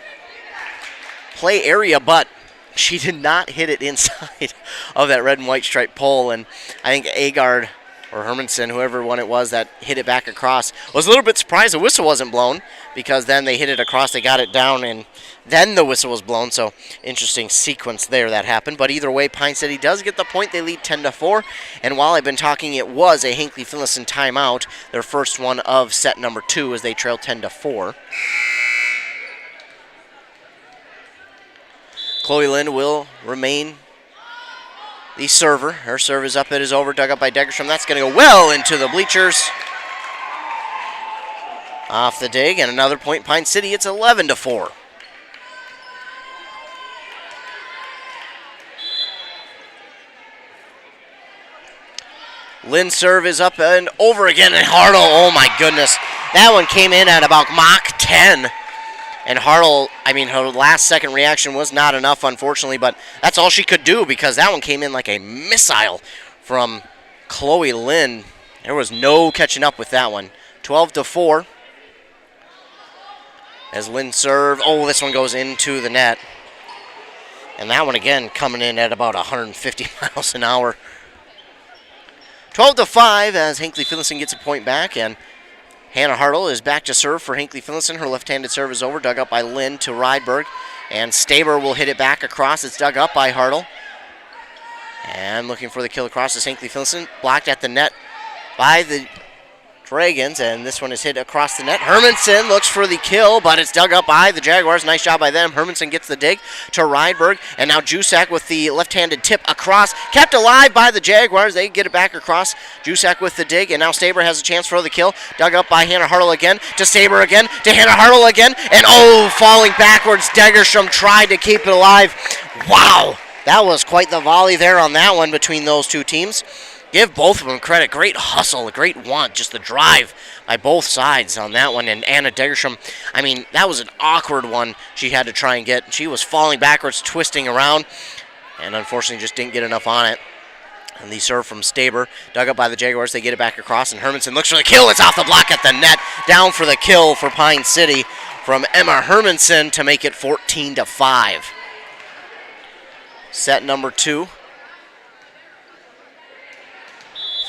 play area, but she did not hit it inside of that red and white striped pole. And I think Agard or Hermanson, whoever one it was that hit it back across, was a little bit surprised the whistle wasn't blown, because then they hit it across, they got it down, and then the whistle was blown. So interesting sequence there that happened. But either way, Pine City does get the point. They lead 10-4. And while I've been talking, it was a Hinckley-Finlayson timeout, their first one of set number 2, as they trail 10-4. Chloe Lind will remain the server. Her serve is up, it is over, dug up by Degerstrom. That's going to go well into the bleachers. Off the dig, and another point, Pine City. It's 11-4. Lind's serve is up and over again, and Hartle, oh my goodness. That one came in at about Mach 10. And Hartle, I mean, her last second reaction was not enough, unfortunately, but that's all she could do, because that one came in like a missile from Chloe Lind. There was no catching up with that one. 12-4. As Lind serve, oh, this one goes into the net. And that one again coming in at about 150 miles an hour. 12-5 as Hinckley-Finlayson gets a point back, and Hannah Hartle is back to serve for Hinckley-Finlayson. Her left-handed serve is over, dug up by Lind to Rydberg. And Staber will hit it back across. It's dug up by Hartle. And looking for the kill across is Hinckley-Finlayson. Blocked at the net by the Dragons, and this one is hit across the net. Hermanson looks for the kill, but it's dug up by the Jaguars. Nice job by them. Hermanson gets the dig to Rydberg, and now Jusak with the left-handed tip across. Kept alive by the Jaguars. They get it back across. Jusak with the dig, and now Staber has a chance for the kill. Dug up by Hannah Hartle again, to Staber again, to Hannah Hartle again, and oh, falling backwards. Degerstrom tried to keep it alive. Wow, that was quite the volley there on that one between those two teams. Give both of them credit. Great hustle, a great want, just the drive by both sides on that one. And Anna Degerstrom, I mean, that was an awkward one she had to try and get. She was falling backwards, twisting around, and unfortunately just didn't get enough on it. And the serve from Staber, dug up by the Jaguars. They get it back across, and Hermanson looks for the kill. It's off the block at the net. Down for the kill for Pine City from Emma Hermanson to make it 14-5. Set number 2.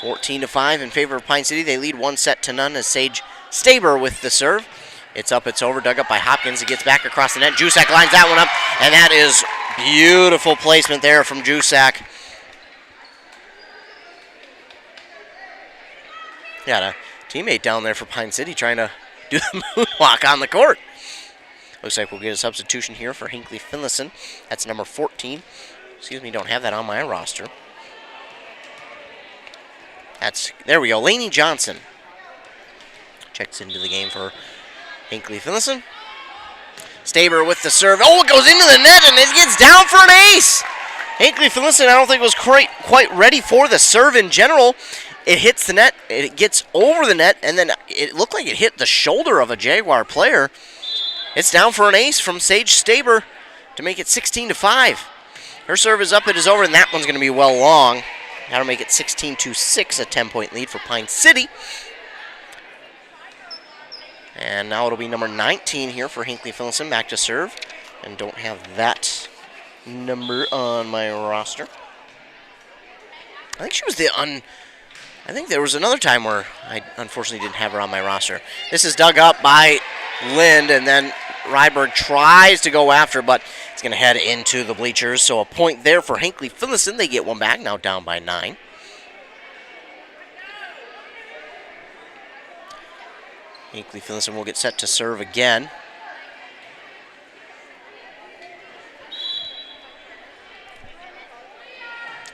14-5 in favor of Pine City. They lead 1-0 as Sage Staber with the serve. It's up, it's over, dug up by Hopkins. It gets back across the net. Jusak lines that one up, and that is beautiful placement there from Jusak. Got a teammate down there for Pine City trying to do the moonwalk on the court. Looks like we'll get a substitution here for Hinckley-Finlayson. That's number 14. Excuse me, don't have that on my roster. There we go, Lainey Johnson checks into the game for Hinckley-Finlayson. Staber with the serve. Oh, it goes into the net, and it gets down for an ace. Hinckley-Finlayson, I don't think was quite ready for the serve in general. It hits the net, it gets over the net, and then it looked like it hit the shoulder of a Jaguar player. It's down for an ace from Sage Staber to make it 16-5. Her serve is up, it is over, and that one's going to be well long. That'll make it 16-6, a 10-point lead for Pine City. And now it'll be number 19 here for Hinckley-Finlayson, back to serve. And don't have that number on my roster. I think she was I think there was another time where I unfortunately didn't have her on my roster. This is dug up by Lind, and then Ryberg tries to go after, but it's going to head into the bleachers. So a point there for Hinckley-Finlayson. They get one back, now down by 9. Hinckley-Finlayson will get set to serve again.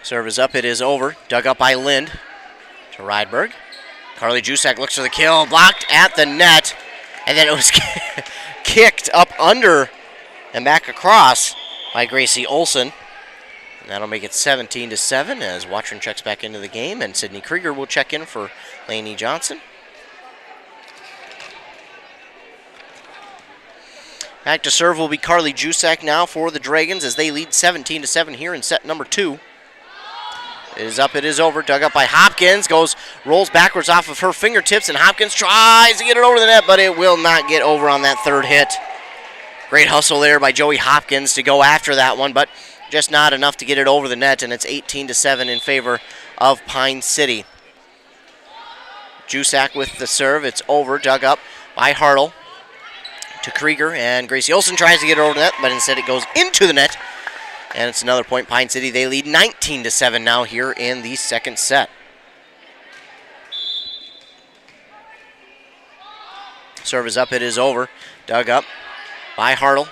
Serve is up, it is over. Dug up by Lind to Rydberg. Carly Jusak looks for the kill, blocked at the net, and then it was kicked up under and back across by Gracie Olson. And that'll make it 17-7 as Watron checks back into the game, and Sydney Krieger will check in for Lainey Johnson. Back to serve will be Carly Jusak now for the Dragons as they lead 17-7 here in set number 2. It is up, it is over, dug up by Hopkins, rolls backwards off of her fingertips, and Hopkins tries to get it over the net, but it will not get over on that third hit. Great hustle there by Joey Hopkins to go after that one, but just not enough to get it over the net, and it's 18-7 in favor of Pine City. Jusak with the serve, it's over, dug up by Hartle to Krieger, and Gracie Olson tries to get it over the net, but instead it goes into the net. And it's another point. Pine City, they lead 19-7 now here in the second set. Serve is up, it is over. Dug up by Hartle.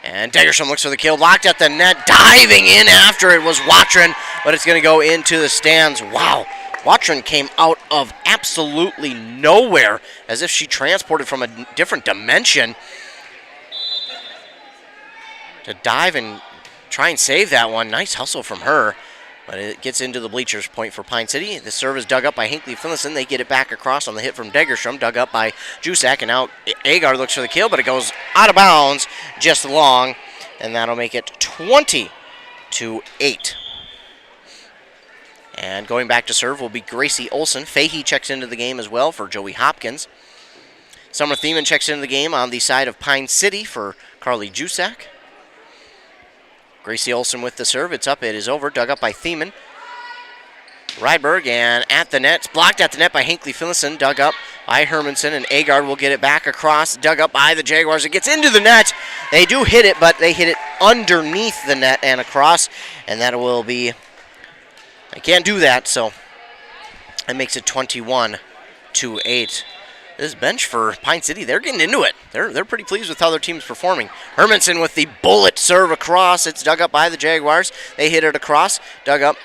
And Degerstrom looks for the kill, blocked at the net. Diving in after it was Watron, but it's going to go into the stands. Wow. Watron came out of absolutely nowhere as if she transported from a different dimension to dive and try and save that one. Nice hustle from her, but it gets into the bleachers. Point for Pine City. The serve is dug up by Hinckley-Finlayson. They get it back across on the hit from Degerstrom, dug up by Jusak, and now Agar looks for the kill, but it goes out of bounds just long, and that'll make it 20-8. And going back to serve will be Gracie Olson. Fahey checks into the game as well for Joey Hopkins. Summer Thiemann checks into the game on the side of Pine City for Carly Jusak. Gracie Olson with the serve. It's up. It is over. Dug up by Thiemann. Rydberg and at the net. It's blocked at the net by Hinckley-Finlayson. Dug up by Hermanson, and Agard will get it back across. Dug up by the Jaguars. It gets into the net. They do hit it, but they hit it underneath the net and across, and that will be... They can't do that, so it makes it 21-8. This bench for Pine City, they're getting into it. They're pretty pleased with how their team's performing. Hermanson with the bullet serve across. It's dug up by the Jaguars. They hit it across. Dug up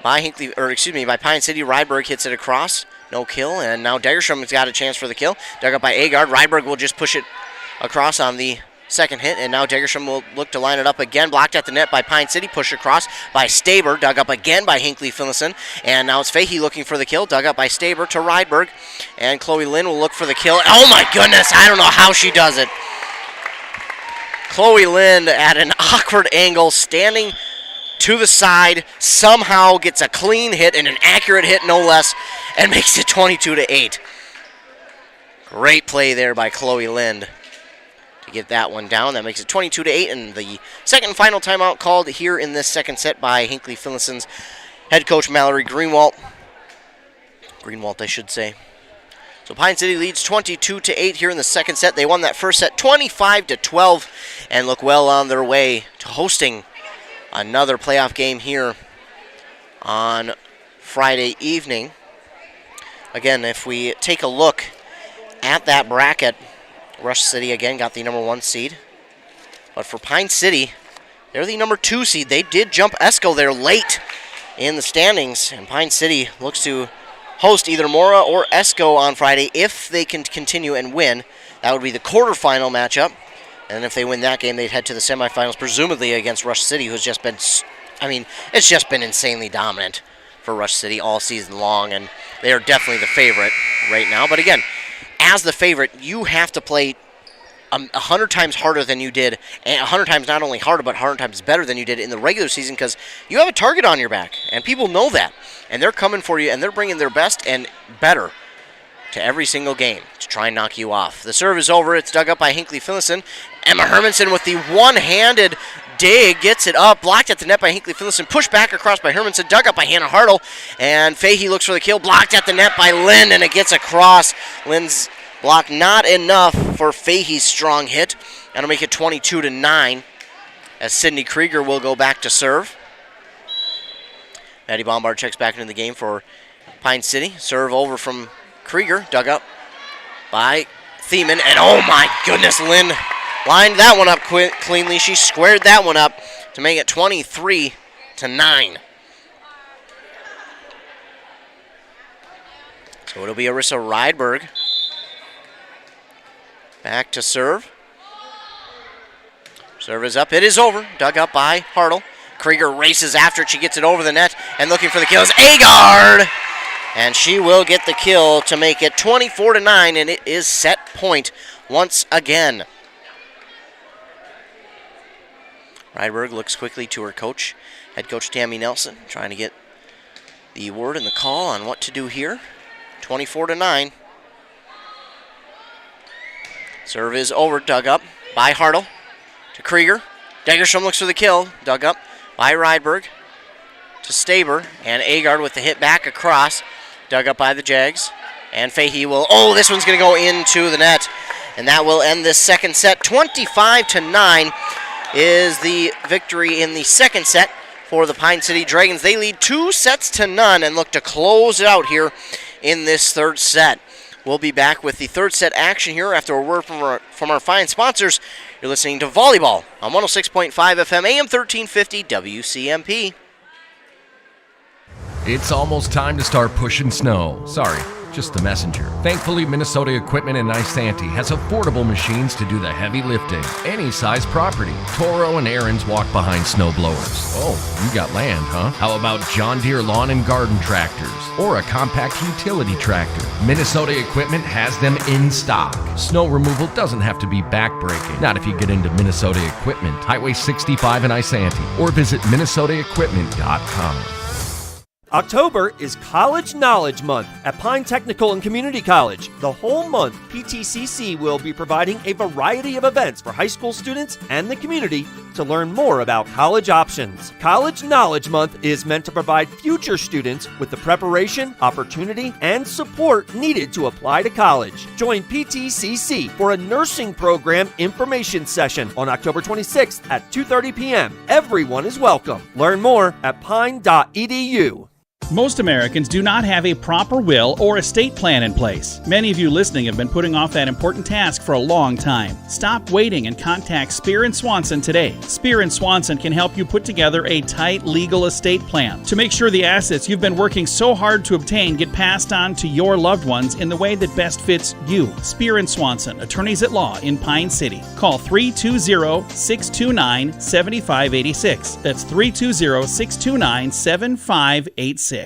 by by Pine City. Rydberg hits it across. No kill, and now Degerstrom has got a chance for the kill. Dug up by Agard. Rydberg will just push it across on the second hit, and now Degerstrom will look to line it up again. Blocked at the net by Pine City. Push across by Staber. Dug up again by Hinckley-Finlayson. And now it's Fahey looking for the kill. Dug up by Staber to Rydberg. And Chloe Lind will look for the kill. Oh my goodness, I don't know how she does it. Chloe Lind at an awkward angle, standing to the side, somehow gets a clean hit and an accurate hit, no less, and makes it 22-8. Great play there by Chloe Lind to get that one down. That makes it 22-8, and the second and final timeout called here in this second set by Hinckley-Finlayson's head coach Mallory Greenwald, I should say. So Pine City leads 22-8 here in the second set. They won that first set 25-12 and look well on their way to hosting another playoff game here on Friday evening. Again, if we take a look at that bracket, Rush City again got the number 1 seed. But for Pine City, they're the number 2 seed. They did jump Esco there late in the standings, and Pine City looks to host either Mora or Esco on Friday if they can continue and win. That would be the quarterfinal matchup. And if they win that game, they'd head to the semifinals, presumably against Rush City, who's just been, it's just been insanely dominant for Rush City all season long, and they are definitely the favorite right now. But again, as the favorite, you have to play 100 times harder than you did, and 100 times not only harder, but 100 times better than you did in the regular season, because you have a target on your back, and people know that, and they're coming for you, and they're bringing their best and better to every single game to try and knock you off. The serve is over. It's dug up by Hinckley-Finlayson. Emma Hermanson with the one-handed Day gets it up, blocked at the net by Hinckley-Finlayson, pushed back across by Hermanson, dug up by Hannah Hartle, and Fahey looks for the kill, blocked at the net by Lynn, and it gets across. Lynn's block not enough for Fahey's strong hit. That'll make it 22-9 as Sydney Krieger will go back to serve. Maddie Bombard checks back into the game for Pine City. Serve over from Krieger, dug up by Thiemann, and oh my goodness, Lynn lined that one up cleanly. She squared that one up to make it 23-9. So it'll be Arissa Rydberg back to serve. Serve is up. It is over. Dug up by Hartle. Krieger races after it. She gets it over the net, and looking for the kill is Agard. And she will get the kill to make it 24-9, and it is set point once again. Rydberg looks quickly to her coach, head coach Tammy Nelson, trying to get the word and the call on what to do here. 24-9. Serve is over, dug up by Hartle to Krieger. Degerstrom looks for the kill, dug up by Rydberg to Staber, and Agard with the hit back across, dug up by the Jags. And Fahey will, this one's going to go into the net, and that will end this second set. 25-9 is the victory in the second set for the Pine City Dragons. They lead 2-0 and look to close it out here in this third set. We'll be back with the third set action here after a word from our fine sponsors. You're listening to Volleyball on 106.5 FM, AM 1350, WCMP. It's almost time to start pushing snow. Sorry, just the messenger. Thankfully, Minnesota Equipment in Isanti has affordable machines to do the heavy lifting. Any size property. Toro and Aaron's walk behind snow blowers. Oh, you got land, huh? How about John Deere lawn and garden tractors? Or a compact utility tractor? Minnesota Equipment has them in stock. Snow removal doesn't have to be backbreaking. Not if you get into Minnesota Equipment, Highway 65 in Isanti, or visit minnesotaequipment.com. October is College Knowledge Month at Pine Technical and Community College. The whole month, PTCC will be providing a variety of events for high school students and the community to learn more about college options. College Knowledge Month is meant to provide future students with the preparation, opportunity, and support needed to apply to college. Join PTCC for a nursing program information session on October 26th at 2:30 p.m. Everyone is welcome. Learn more at pine.edu. Most Americans do not have a proper will or estate plan in place. Many of you listening have been putting off that important task for a long time. Stop waiting and contact Spear & Swanson today. Spear & Swanson can help you put together a tight legal estate plan to make sure the assets you've been working so hard to obtain get passed on to your loved ones in the way that best fits you. Spear & Swanson, attorneys at law in Pine City. Call 320-629-7586. That's 320-629-7586.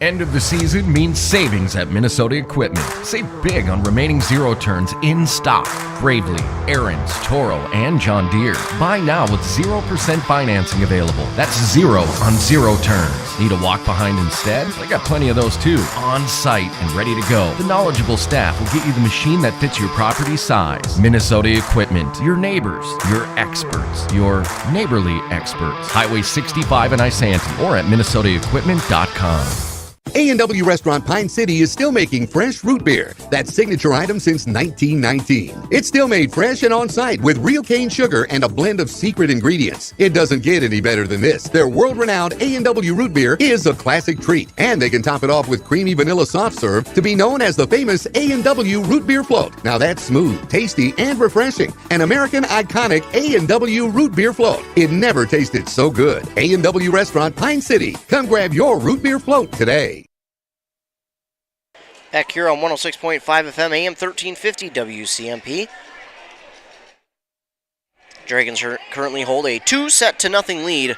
End of the season means savings at Minnesota Equipment. Save big on remaining zero turns in stock. Gravely, Aaron's, Toro, and John Deere. Buy now with 0% financing available. That's 0 on zero turns. Need a walk behind instead? I got plenty of those too. On site and ready to go. The knowledgeable staff will get you the machine that fits your property size. Minnesota Equipment. Your neighbors. Your experts. Your neighborly experts. Highway 65 in Isanti or at minnesotaequipment.com. A&W Restaurant Pine City is still making fresh root beer, that signature item since 1919. It's still made fresh and on-site with real cane sugar and a blend of secret ingredients. It doesn't get any better than this. Their world-renowned A&W root beer is a classic treat, and they can top it off with creamy vanilla soft serve to be known as the famous A&W root beer float. Now that's smooth, tasty, and refreshing. An American iconic A&W root beer float. It never tasted so good. A&W Restaurant Pine City. Come grab your root beer float today. Back here on 106.5 FM, AM 1350, WCMP. Dragons currently hold a 2-0 lead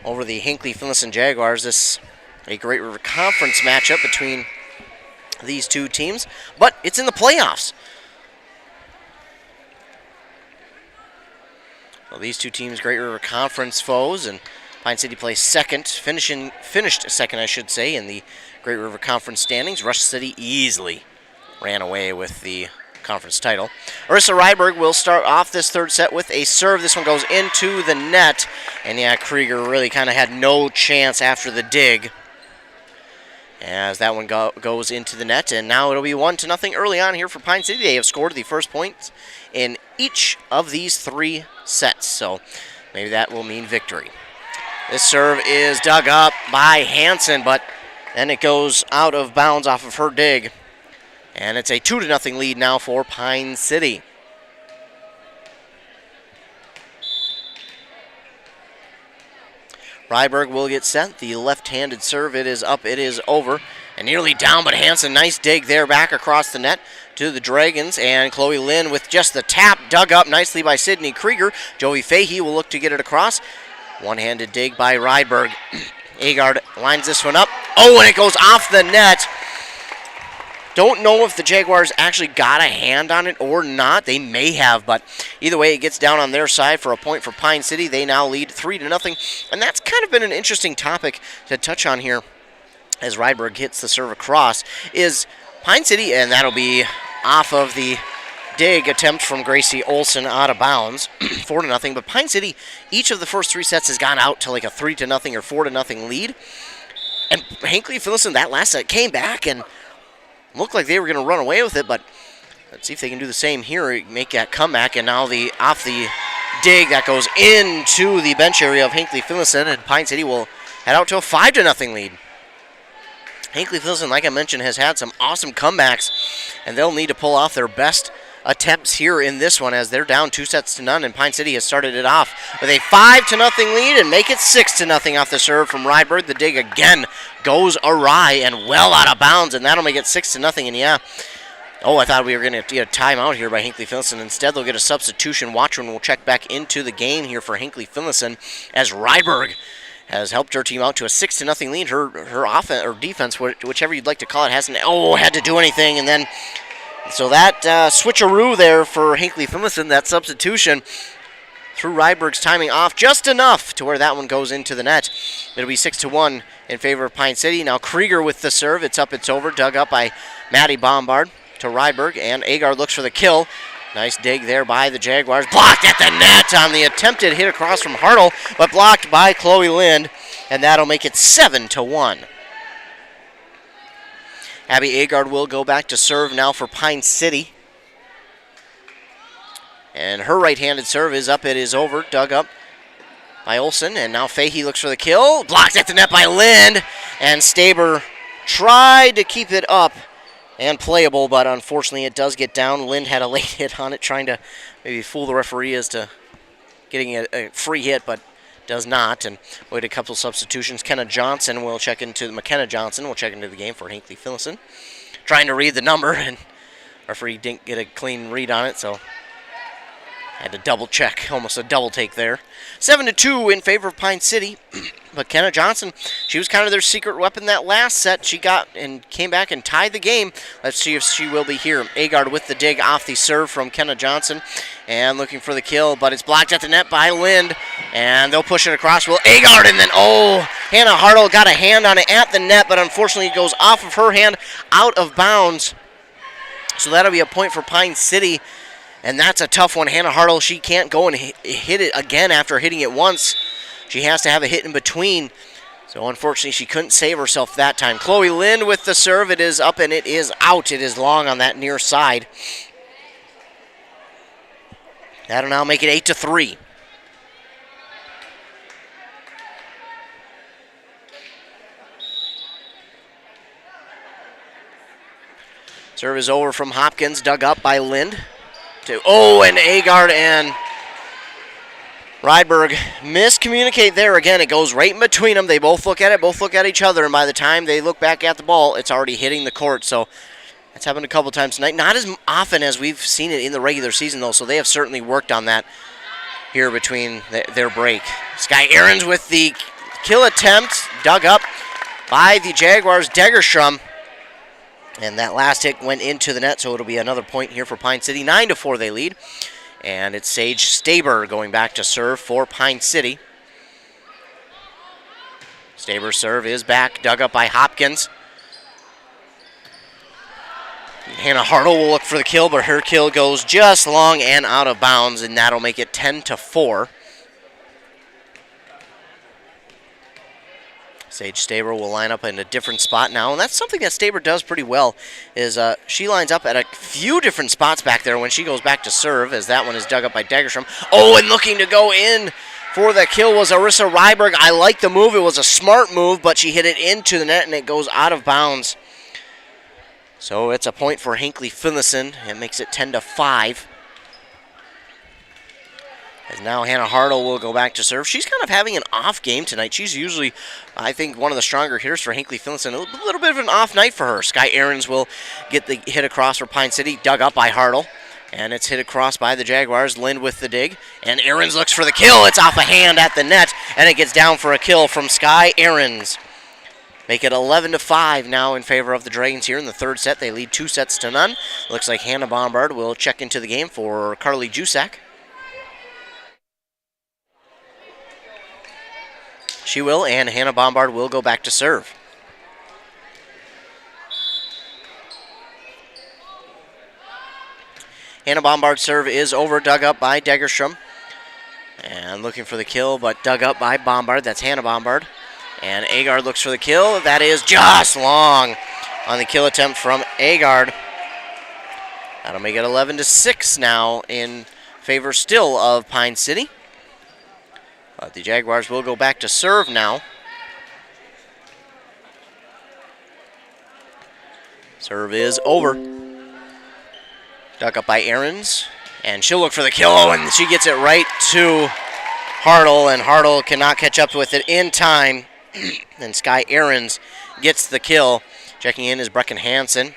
over the Hinckley-Finlayson Jaguars. This a Great River Conference matchup between these two teams, but it's in the playoffs. Well, these two teams, Great River Conference foes, and Pine City plays finished second, I should say, in the Great River Conference standings. Rush City easily ran away with the conference title. Arissa Ryberg will start off this third set with a serve. This one goes into the net. And yeah, Krieger really kind of had no chance after the dig, as that one goes into the net. And now it'll be 1-0 early on here for Pine City. They have scored the first points in each of these 3 sets, so maybe that will mean victory. This serve is dug up by Hansen, but then it goes out of bounds off of her dig. And it's a 2-0 lead now for Pine City. Ryberg will get set. The left-handed serve, it is up, it is over. And nearly down, but Hansen, nice dig there back across the net to the Dragons. And Chloe Lynn with just the tap, dug up nicely by Sydney Krieger. Joey Fahey will look to get it across. One-handed dig by Ryberg. Agard lines this one up. Oh, and it goes off the net. Don't know if the Jaguars actually got a hand on it or not. They may have, but either way, it gets down on their side for a point for Pine City. They now lead 3-0, and that's kind of been an interesting topic to touch on here as Ryberg hits the serve across, is Pine City, and that'll be off of the dig attempt from Gracie Olson out of bounds, 4-0, but Pine City, each of the first 3 sets has gone out to like a 3-0 or 4-0 lead, and Hinckley-Finlayson, that last set, came back and looked like they were going to run away with it, but let's see if they can do the same here, make that comeback. And now off the dig that goes into the bench area of Hinckley-Finlayson, and Pine City will head out to a 5-0 lead. Hinckley-Finlayson, like I mentioned, has had some awesome comebacks, and they'll need to pull off their best attempts here in this one as they're down 2-0, and Pine City has started it off with a 5-0 lead and make it 6-0 off the serve from Ryberg. The dig again goes awry and well out of bounds, and that'll make it 6-0. And yeah, I thought we were going to get a timeout here by Hinckley-Finlayson. Instead, they'll get a substitution. Watchman will check back into the game here for Hinckley-Finlayson as Ryberg has helped her team out to a 6-0 lead. Her offense or defense, whichever you'd like to call it, hasn't had to do anything, and then so that switcheroo there for Hinckley-Finlayson, that substitution, threw Ryberg's timing off just enough to where that one goes into the net. It'll be 6-1 in favor of Pine City. Now Krieger with the serve. It's up, it's over. Dug up by Maddie Bombard to Ryberg, and Agard looks for the kill. Nice dig there by the Jaguars. Blocked at the net on the attempted hit across from Hartle, but blocked by Chloe Lind, and that'll make it 7-1. Abby Agard will go back to serve now for Pine City. And her right-handed serve is up, it is over. Dug up by Olson, and now Fahey looks for the kill. Blocked at the net by Lind, and Staber tried to keep it up and playable, but unfortunately it does get down. Lind had a late hit on it, trying to maybe fool the referee as to getting a free hit, but does not. And we had a couple substitutions. McKenna Johnson will check into the game for Hinckley-Finlayson. Trying to read the number, and referee didn't get a clean read on it, so had to double check, almost a double take there. 7-2 in favor of Pine City. But Kenna Johnson, she was kind of their secret weapon that last set. She got and came back and tied the game. Let's see if she will be here. Agard with the dig off the serve from Kenna Johnson and looking for the kill, but it's blocked at the net by Lind, and they'll push it across. Well, Agard, and then, Hannah Hartle got a hand on it at the net, but unfortunately it goes off of her hand out of bounds. So that'll be a point for Pine City. And that's a tough one. Hannah Hartle, she can't go and hit it again after hitting it once. She has to have a hit in between. So unfortunately, she couldn't save herself that time. Chloe Lind with the serve. It is up and it is out. It is long on that near side. That'll now make it 8-3. Serve is over from Hopkins, dug up by Lind. And Agard and Ryberg miscommunicate there again. It goes right in between them. They both look at it, both look at each other, and by the time they look back at the ball, it's already hitting the court. So that's happened a couple times tonight. Not as often as we've seen it in the regular season, though, so they have certainly worked on that here between their break. Sky Aarons with the kill attempt, dug up by the Jaguars' Degerstrom. And that last hit went into the net, so it'll be another point here for Pine City. 9-4 they lead. And it's Sage Staber going back to serve for Pine City. Staber's serve is back, dug up by Hopkins. Hannah Hartle will look for the kill, but her kill goes just long and out of bounds, and that'll make it 10-4. Sage Staber will line up in a different spot now, and that's something that Staber does pretty well, is she lines up at a few different spots back there when she goes back to serve, as that one is dug up by Degerstrom. Oh, and looking to go in for the kill was Arissa Ryberg. I like the move. It was a smart move, but she hit it into the net, and it goes out of bounds. So it's a point for Hinckley-Finlayson. It makes it 10-5. As now Hannah Hartle will go back to serve. She's kind of having an off game tonight. She's usually, I think, one of the stronger hitters for Hinckley-Finlayson. A little bit of an off night for her. Sky Ahrens will get the hit across for Pine City, dug up by Hartle. And it's hit across by the Jaguars. Lind with the dig. And Ahrens looks for the kill. It's off a hand at the net. And it gets down for a kill from Sky Ahrens. Make it 11-5 now in favor of the Dragons here in the third set. They lead 2-0. Looks like Hannah Bombard will check into the game for Carly Jusak. She will, and Hannah Bombard will go back to serve. Hannah Bombard's serve is over, dug up by Degerstrom. And looking for the kill, but dug up by Bombard. That's Hannah Bombard. And Agard looks for the kill. That is just long on the kill attempt from Agard. That'll make it 11-6 now in favor still of Pine City. But the Jaguars will go back to serve now. Serve is over. Dug up by Ahrens. And she'll look for the kill. Oh, and she gets it right to Hartle. And Hartle cannot catch up with it in time. And Sky Ahrens gets the kill. Checking in is Brecken Hansen.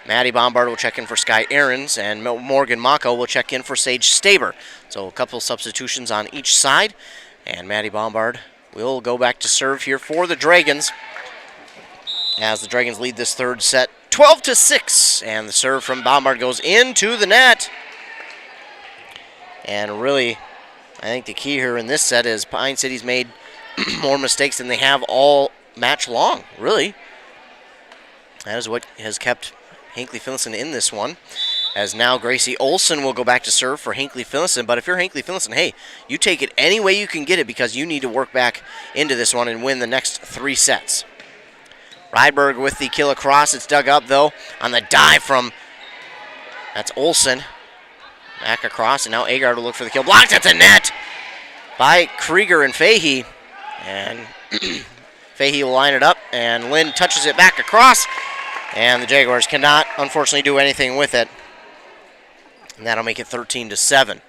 Maddie Bombard will check in for Sky Ahrens. And Morgan Mako will check in for Sage Staber. So a couple substitutions on each side. And Maddie Bombard will go back to serve here for the Dragons, as the Dragons lead this third set 12-6. And the serve from Bombard goes into the net. And really, I think the key here in this set is Pine City's made more mistakes than they have all match long, really. That is what has kept Hinckley-Finlayson in this one. As now Gracie Olson will go back to serve for Hinckley-Finlayson. But if you're Hinckley-Finlayson, hey, you take it any way you can get it, because you need to work back into this one and win the next 3 sets. Rydberg with the kill across. It's dug up, though, on the dive from, that's Olson. Back across, and now Agard will look for the kill. Blocked at the net by Krieger and Fahey. And Fahey will line it up, and Lind touches it back across. And the Jaguars cannot, unfortunately, do anything with it. And that'll make it 13-7.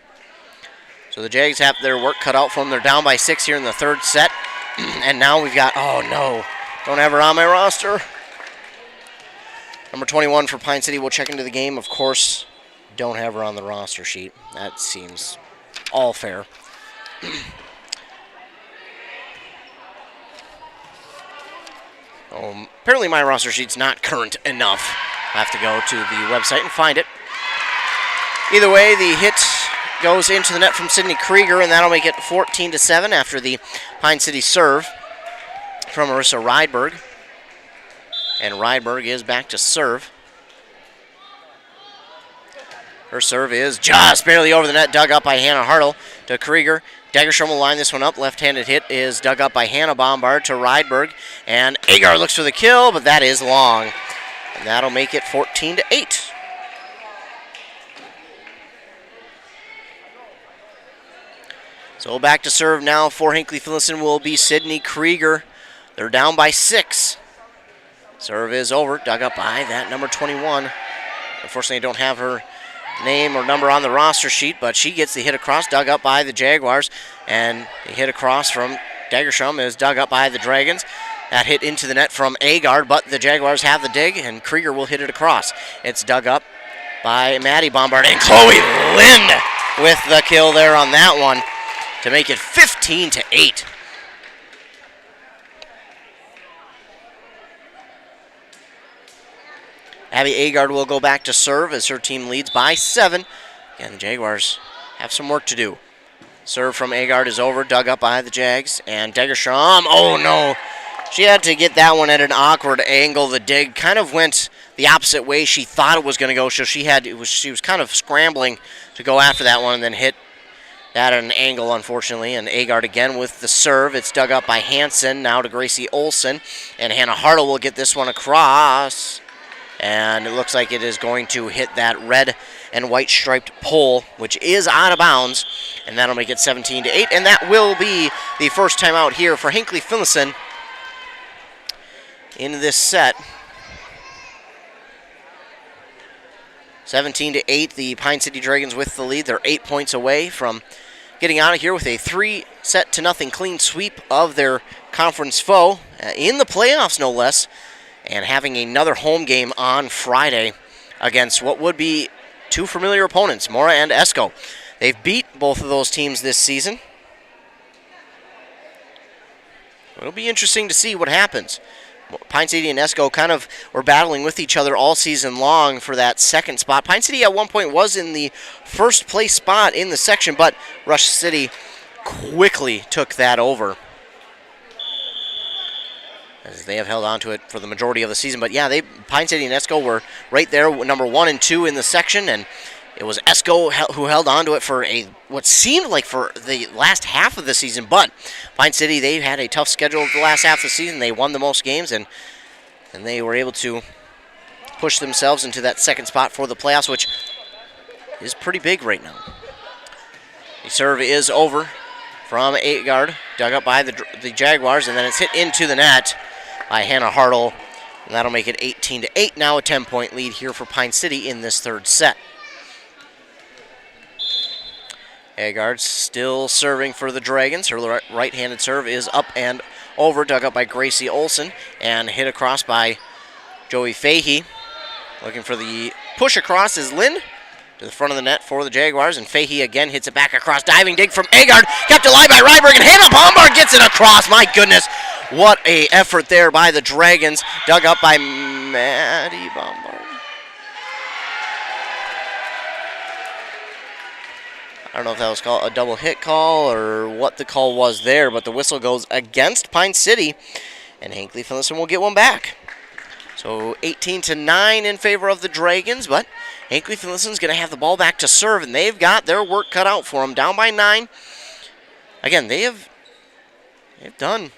So the Jags have their work cut out for them. They're down by 6 here in the third set. And now we've got, oh no, don't have her on my roster. Number 21 for Pine City will check into the game. Of course, don't have her on the roster sheet. That seems all fair. Apparently my roster sheet's not current enough. I have to go to the website and find it. Either way, the hit goes into the net from Sydney Krieger, and that'll make it 14-7 after the Pine City serve from Marissa Rydberg. And Rydberg is back to serve. Her serve is just barely over the net, dug up by Hannah Hartle to Krieger. Degerstrom will line this one up. Left-handed hit is dug up by Hannah Bombard to Rydberg. And Agar looks for the kill, but that is long. And that'll make it 14-8. So back to serve now for Hinckley-Finlayson will be Sydney Krieger. They're down by 6. Serve is over, dug up by that number 21. Unfortunately, I don't have her name or number on the roster sheet, but she gets the hit across, dug up by the Jaguars. And the hit across from Degerstrom is dug up by the Dragons. That hit into the net from Agard, but the Jaguars have the dig, and Krieger will hit it across. It's dug up by Maddie Bombard, and Chloe Lind with the kill there on that one to make it 15-8. Abby Agard will go back to serve as her team leads by 7. And the Jaguars have some work to do. Serve from Agard is over, dug up by the Jags. And Degerstrom, oh no, She had to get that one at an awkward angle. The dig kind of went the opposite way she thought it was going to go, so she was kind of scrambling to go after that one and then hit that at an angle, unfortunately. And Agard again with the serve. It's dug up by Hansen, now to Gracie Olson. And Hannah Hartle will get this one across. And it looks like it is going to hit that red and white striped pole, which is out of bounds. And that'll make it 17-8. And that will be the first time out here for Hinckley-Finlayson in this set. 17-8, the Pine City Dragons with the lead. They're 8 points away from getting out of here with a 3-0 clean sweep of their conference foe in the playoffs, no less, and having another home game on Friday against what would be two familiar opponents, Mora and Esco. They've beat both of those teams this season. It'll be interesting to see what happens. Pine City and Esco kind of were battling with each other all season long for that second spot. Pine City at one point was in the first place spot in the section, but Rush City quickly took that over, as they have held on to it for the majority of the season. But yeah, Pine City and Esco were right there, number 1 and 2 in the section, and it was Esco who held on to it for what seemed like for the last half of the season. But Pine City, they had a tough schedule the last half of the season. They won the most games, and they were able to push themselves into that second spot for the playoffs, which is pretty big right now. The serve is over from Agard, dug up by the Jaguars, and then it's hit into the net by Hannah Hartle, and that'll make it 18-8. Now a 10-point lead here for Pine City in this third set. Agard still serving for the Dragons. Her right-handed serve is up and over, dug up by Gracie Olson, and hit across by Joey Fahey. Looking for the push across is Lynn to the front of the net for the Jaguars, and Fahey again hits it back across. Diving dig from Agard, kept alive by Ryberg, and Hannah Bombard gets it across. My goodness, what a effort there by the Dragons. Dug up by Maddie Bombard. I don't know if that was called a double hit call or what the call was there, but the whistle goes against Pine City, and Hinckley-Finlayson will get one back. So 18-9 in favor of the Dragons, but Hinckley-Finlayson's going to have the ball back to serve, and they've got their work cut out for them. Down by 9. Again, they've done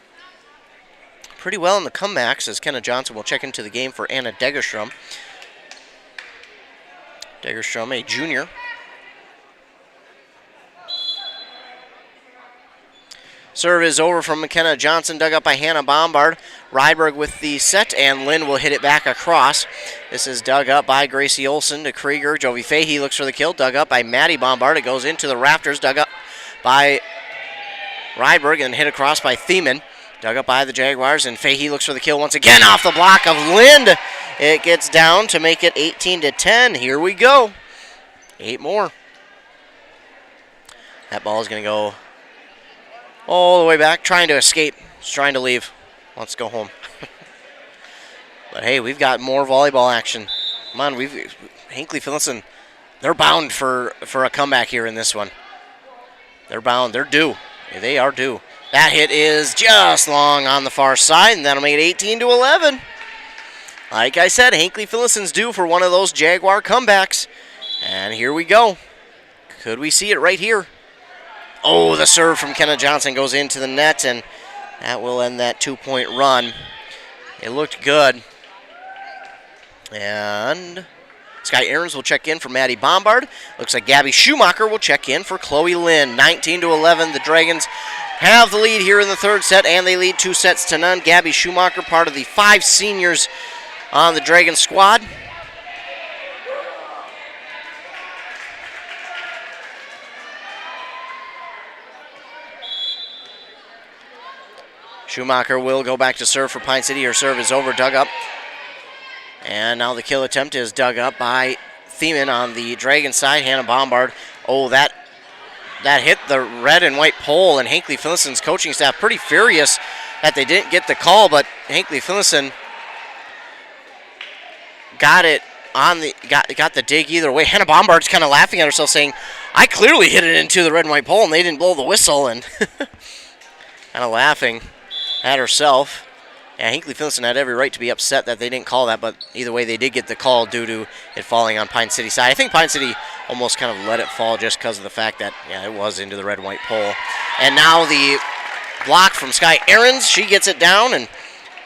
pretty well in the comebacks, as Kenna Johnson will check into the game for Anna Degerstrom. Degerstrom, a junior. Serve is over from McKenna Johnson, dug up by Hannah Bombard. Ryberg with the set, and Lynn will hit it back across. This is dug up by Gracie Olson to Krieger. Jovi Fahey looks for the kill, dug up by Maddie Bombard. It goes into the rafters, dug up by Ryberg, and hit across by Thiemann. Dug up by the Jaguars, and Fahey looks for the kill once again off the block of Lind. It gets down to make it 18-10. Here we go. 8 more. That ball is going to go all the way back, trying to escape. He's trying to leave. Let's go home. But hey, we've got more volleyball action. Come on, Hinckley-Finlayson, they're bound for a comeback here in this one. They're bound. They're due. They are due. That hit is just long on the far side, and that'll make it 18-11. Like I said, Hinckley-Finlayson's due for one of those Jaguar comebacks. And here we go. Could we see it right here? Oh, the serve from Kenna Johnson goes into the net, and that will end that 2-point run. It looked good. And Sky Aarons will check in for Maddie Bombard. Looks like Gabby Schumacher will check in for Chloe Lynn. 19-11, the Dragons have the lead here in the third set, and they lead 2-0. Gabby Schumacher, part of the 5 seniors on the Dragons squad. Schumacher will go back to serve for Pine City. Her serve is over, dug up. And now the kill attempt is dug up by Thiemann on the Dragon side. Hannah Bombard. Oh, that hit the red and white pole, and Hinckley-Finlayson's coaching staff pretty furious that they didn't get the call, but Hinckley-Finlayson got it on got the dig either way. Hannah Bombard's kind of laughing at herself, saying, I clearly hit it into the red and white pole, and they didn't blow the whistle, and kind of laughing at herself. Yeah, Hinckley-Finlayson had every right to be upset that they didn't call that, but either way, they did get the call due to it falling on Pine City's side. I think Pine City almost kind of let it fall just because of the fact that, it was into the red and white pole. And now the block from Sky Ahrens. She gets it down, and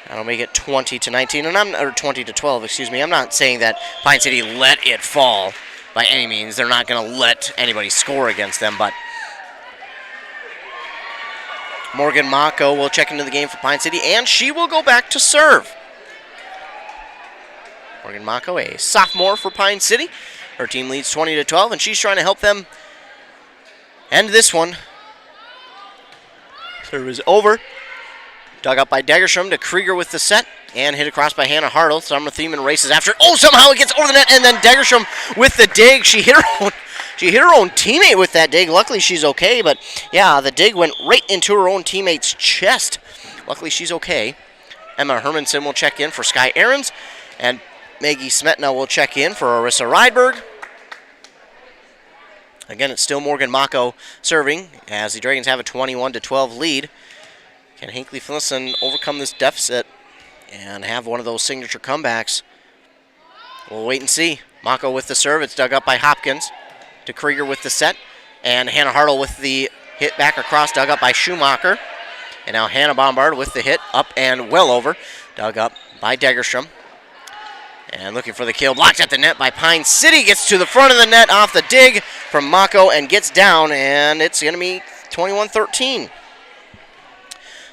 that'll make it 20-19, or 20-12, excuse me. I'm not saying that Pine City let it fall by any means. They're not going to let anybody score against them, but Morgan Mako will check into the game for Pine City, and she will go back to serve. Morgan Mako, a sophomore for Pine City. Her team leads 20-12, and she's trying to help them end this one. Serve is over. Dug up by Degerstrom to Krieger with the set, and hit across by Hannah Hartle. Summer Thiemann races after. Oh, somehow it gets over the net, and then Degerstrom with the dig. She hit her own teammate with that dig. Luckily, she's okay, but yeah, the dig went right into her own teammate's chest. Luckily, she's okay. Emma Hermanson will check in for Sky Ahrens, and Maggie Smetna will check in for Arissa Rydberg. Again, it's still Morgan Mako serving as the Dragons have a 21-12 lead. Can Hinckley-Finlayson overcome this deficit and have one of those signature comebacks? We'll wait and see. Mako with the serve. It's dug up by Hopkins to Krieger with the set. And Hannah Hartle with the hit back across, dug up by Schumacher. And now Hannah Bombard with the hit up and well over. Dug up by Degerstrom. And looking for the kill. Blocked at the net by Pine City. Gets to the front of the net off the dig from Mako and gets down. And it's going to be 21-13.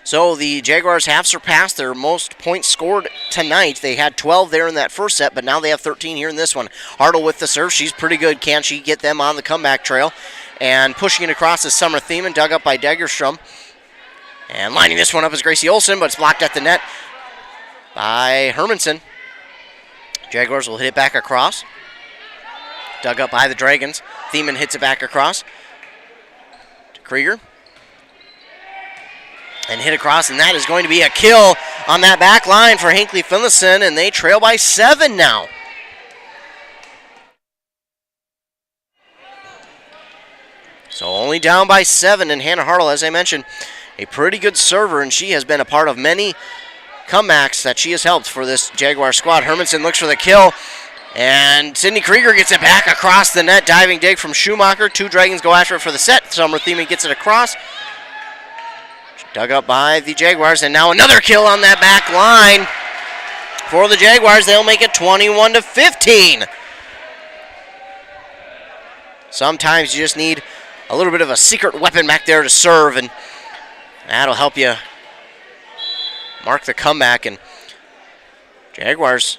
So the Jaguars have surpassed their most points scored tonight. They had 12 there in that first set, but now they have 13 here in this one. Hartle with the serve. She's pretty good. Can she get them on the comeback trail? And pushing it across is Summer Thiemann, dug up by Degerstrom. And lining this one up is Gracie Olsen, but it's blocked at the net by Hermanson. Jaguars will hit it back across. Dug up by the Dragons. Thiemann hits it back across to Krieger. And hit across, and that is going to be a kill on that back line for Hinckley-Finlayson, and they trail by 7 now. So only down by 7, and Hannah Hartle, as I mentioned, a pretty good server, and she has been a part of many comebacks that she has helped for this Jaguar squad. Hermanson looks for the kill, and Sydney Krieger gets it back across the net. Diving dig from Schumacher. 2 Dragons go after it for the set. Summer Thiemann gets it across. Dug up by the Jaguars, and now another kill on that back line for the Jaguars. They'll make it 21-15. Sometimes you just need a little bit of a secret weapon back there to serve, and that'll help you mark the comeback. And Jaguars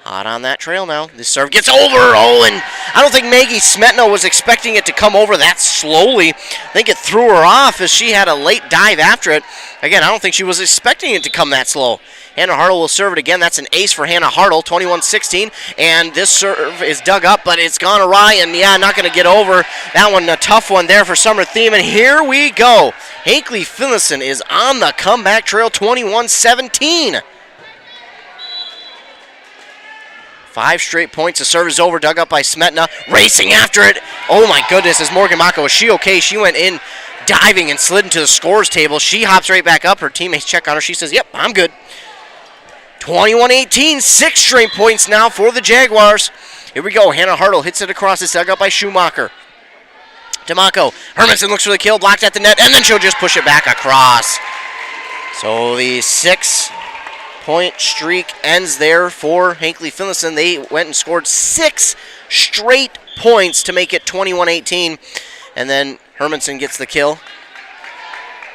hot on that trail now. This serve gets over. Oh, and I don't think Maggie Smetna was expecting it to come over that slowly. I think it threw her off as she had a late dive after it. Again, I don't think she was expecting it to come that slow. Hannah Hartle will serve it again. That's an ace for Hannah Hartle, 21-16. And this serve is dug up, but it's gone awry, and not going to get over. That one, a tough one there for Summer Thiemann. Here we go. Hinckley-Finlayson is on the comeback trail, 21-17. 5 straight points. The serve is over, dug up by Smetna. Racing after it. Oh my goodness, is Morgan Mako. Was she okay? She went in diving and slid into the scores table. She hops right back up. Her teammates check on her. She says, yep, I'm good. 21-18, 6 straight points now for the Jaguars. Here we go. Hannah Hartle hits it across. It's dug up by Schumacher. To Mako. Hermanson looks for the kill, blocked at the net, and then she'll just push it back across. So the 6-point streak ends there for Hinckley-Finlayson. They went and scored 6 straight points to make it 21-18. And then Hermanson gets the kill.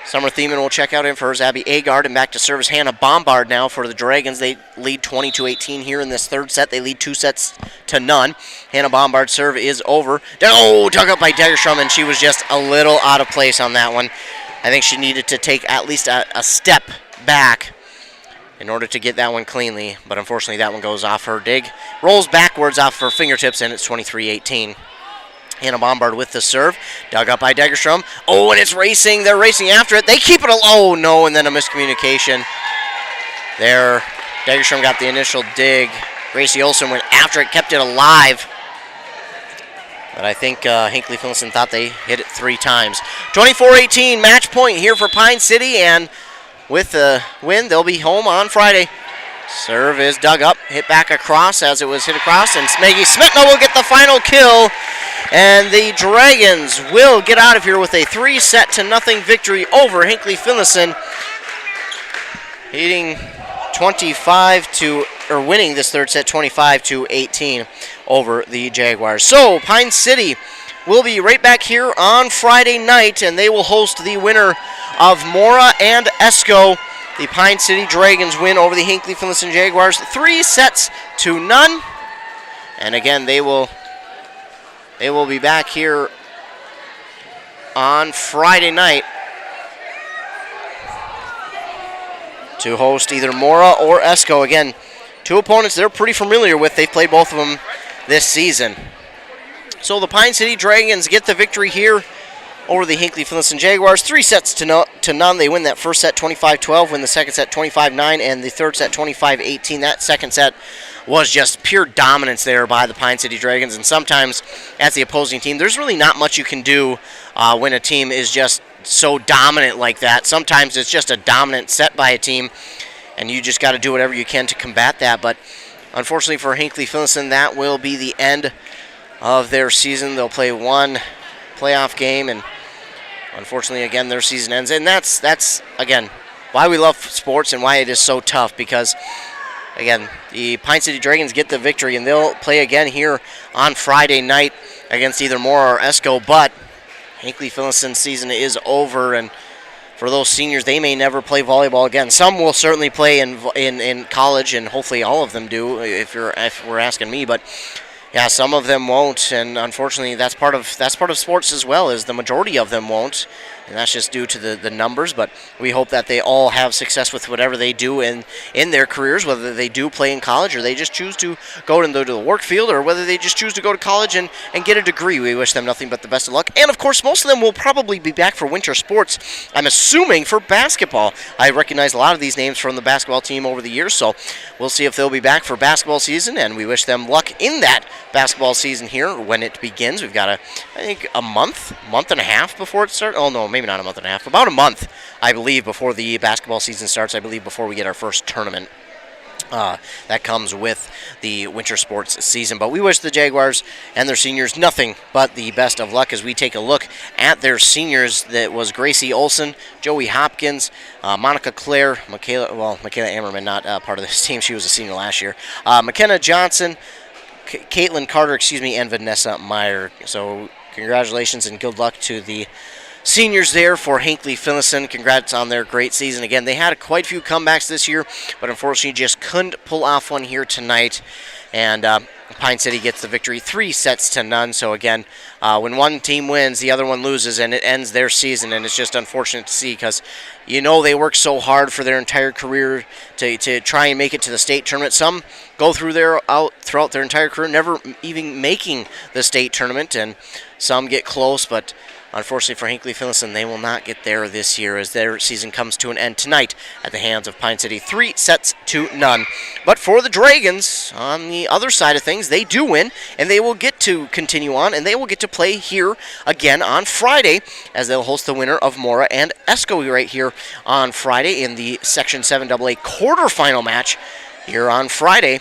Summer Thiemann will check out in for hers. Abby Agard, and back to service Hannah Bombard now for the Dragons. They lead 22-18 here in this third set. They lead 2-0. Hannah Bombard's serve is over. Oh, dug up by Degerstrom, and she was just a little out of place on that one. I think she needed to take at least a step back in order to get that one cleanly, but unfortunately that one goes off her dig. Rolls backwards off her fingertips, and it's 23-18. Hannah Bombard with the serve. Dug up by Degerstrom. Oh, and it's racing. They're racing after it. They keep it. Oh, no, and then a miscommunication. There, Degerstrom got the initial dig. Gracie Olsen went after it, kept it alive. But I think Hinckley-Finlayson thought they hit it 3 times. 24-18, match point here for Pine City, and with the win. They'll be home on Friday. Serve is dug up, hit back across as it was hit across, and Maggie Smetna will get the final kill. And the Dragons will get out of here with a 3-0 victory over Hinckley-Finlayson, winning this third set 25-18 over the Jaguars. So Pine City will be right back here on Friday night, and they will host the winner of Mora and Esco. The Pine City Dragons win over the Hinckley-Finlayson Jaguars 3-0. And again, they will be back here on Friday night to host either Mora or Esco. Again, two opponents they're pretty familiar with. They've played both of them this season. So the Pine City Dragons get the victory here over the Hinckley-Finlayson Jaguars. 3-0. They win that first set 25-12, win the second set 25-9, and the third set 25-18. That second set was just pure dominance there by the Pine City Dragons, and sometimes as the opposing team, there's really not much you can do when a team is just so dominant like that. Sometimes it's just a dominant set by a team, and you just got to do whatever you can to combat that. But unfortunately for Hinckley-Finlayson, that will be the end of their season. They'll play one playoff game, and unfortunately, again, their season ends. And that's again, why we love sports and why it is so tough, because, again, the Pine City Dragons get the victory, and they'll play again here on Friday night against either Mora or Esco, but Hinckley-Finlayson's season is over, and for those seniors, they may never play volleyball again. Some will certainly play in college, and hopefully all of them do, if we're asking me, but yeah, some of them won't, and unfortunately that's part of sports as well, is the majority of them won't, and that's just due to the numbers. But we hope that they all have success with whatever they do in their careers, whether they do play in college or they just choose to go into the work field, or whether they just choose to go to college and get a degree. We wish them nothing but the best of luck. And of course, most of them will probably be back for winter sports, I'm assuming for basketball. I recognize a lot of these names from the basketball team over the years, so we'll see if they'll be back for basketball season, and we wish them luck in that basketball season here when it begins. We've got a month and a half before it starts. Oh no, maybe not a month and a half, about a month, I believe, before the basketball season starts. I believe before we get our first tournament that comes with the winter sports season. But we wish the Jaguars and their seniors nothing but the best of luck as we take a look at their seniors. That was Gracie Olson, Joey Hopkins, Monica Clare, Michaela Ammerman, not part of this team. She was a senior last year. McKenna Johnson, Caitlin Carter, and Vanessa Meyer. So congratulations and good luck to the seniors there for Hinckley-Finlayson. Congrats on their great season. Again, they had quite a few comebacks this year, but unfortunately just couldn't pull off one here tonight. And Pine City gets the victory 3-0. So again, when one team wins, the other one loses, and it ends their season. And it's just unfortunate to see, because they work so hard for their entire career to try and make it to the state tournament. Some go throughout their entire career never even making the state tournament, and some get close, but unfortunately for Hinckley-Finlayson, they will not get there this year as their season comes to an end tonight at the hands of Pine City, 3-0. But for the Dragons, on the other side of things, they do win, and they will get to continue on, and they will get to play here again on Friday, as they'll host the winner of Mora and Esco right here on Friday in the Section 7AA quarterfinal match here on Friday,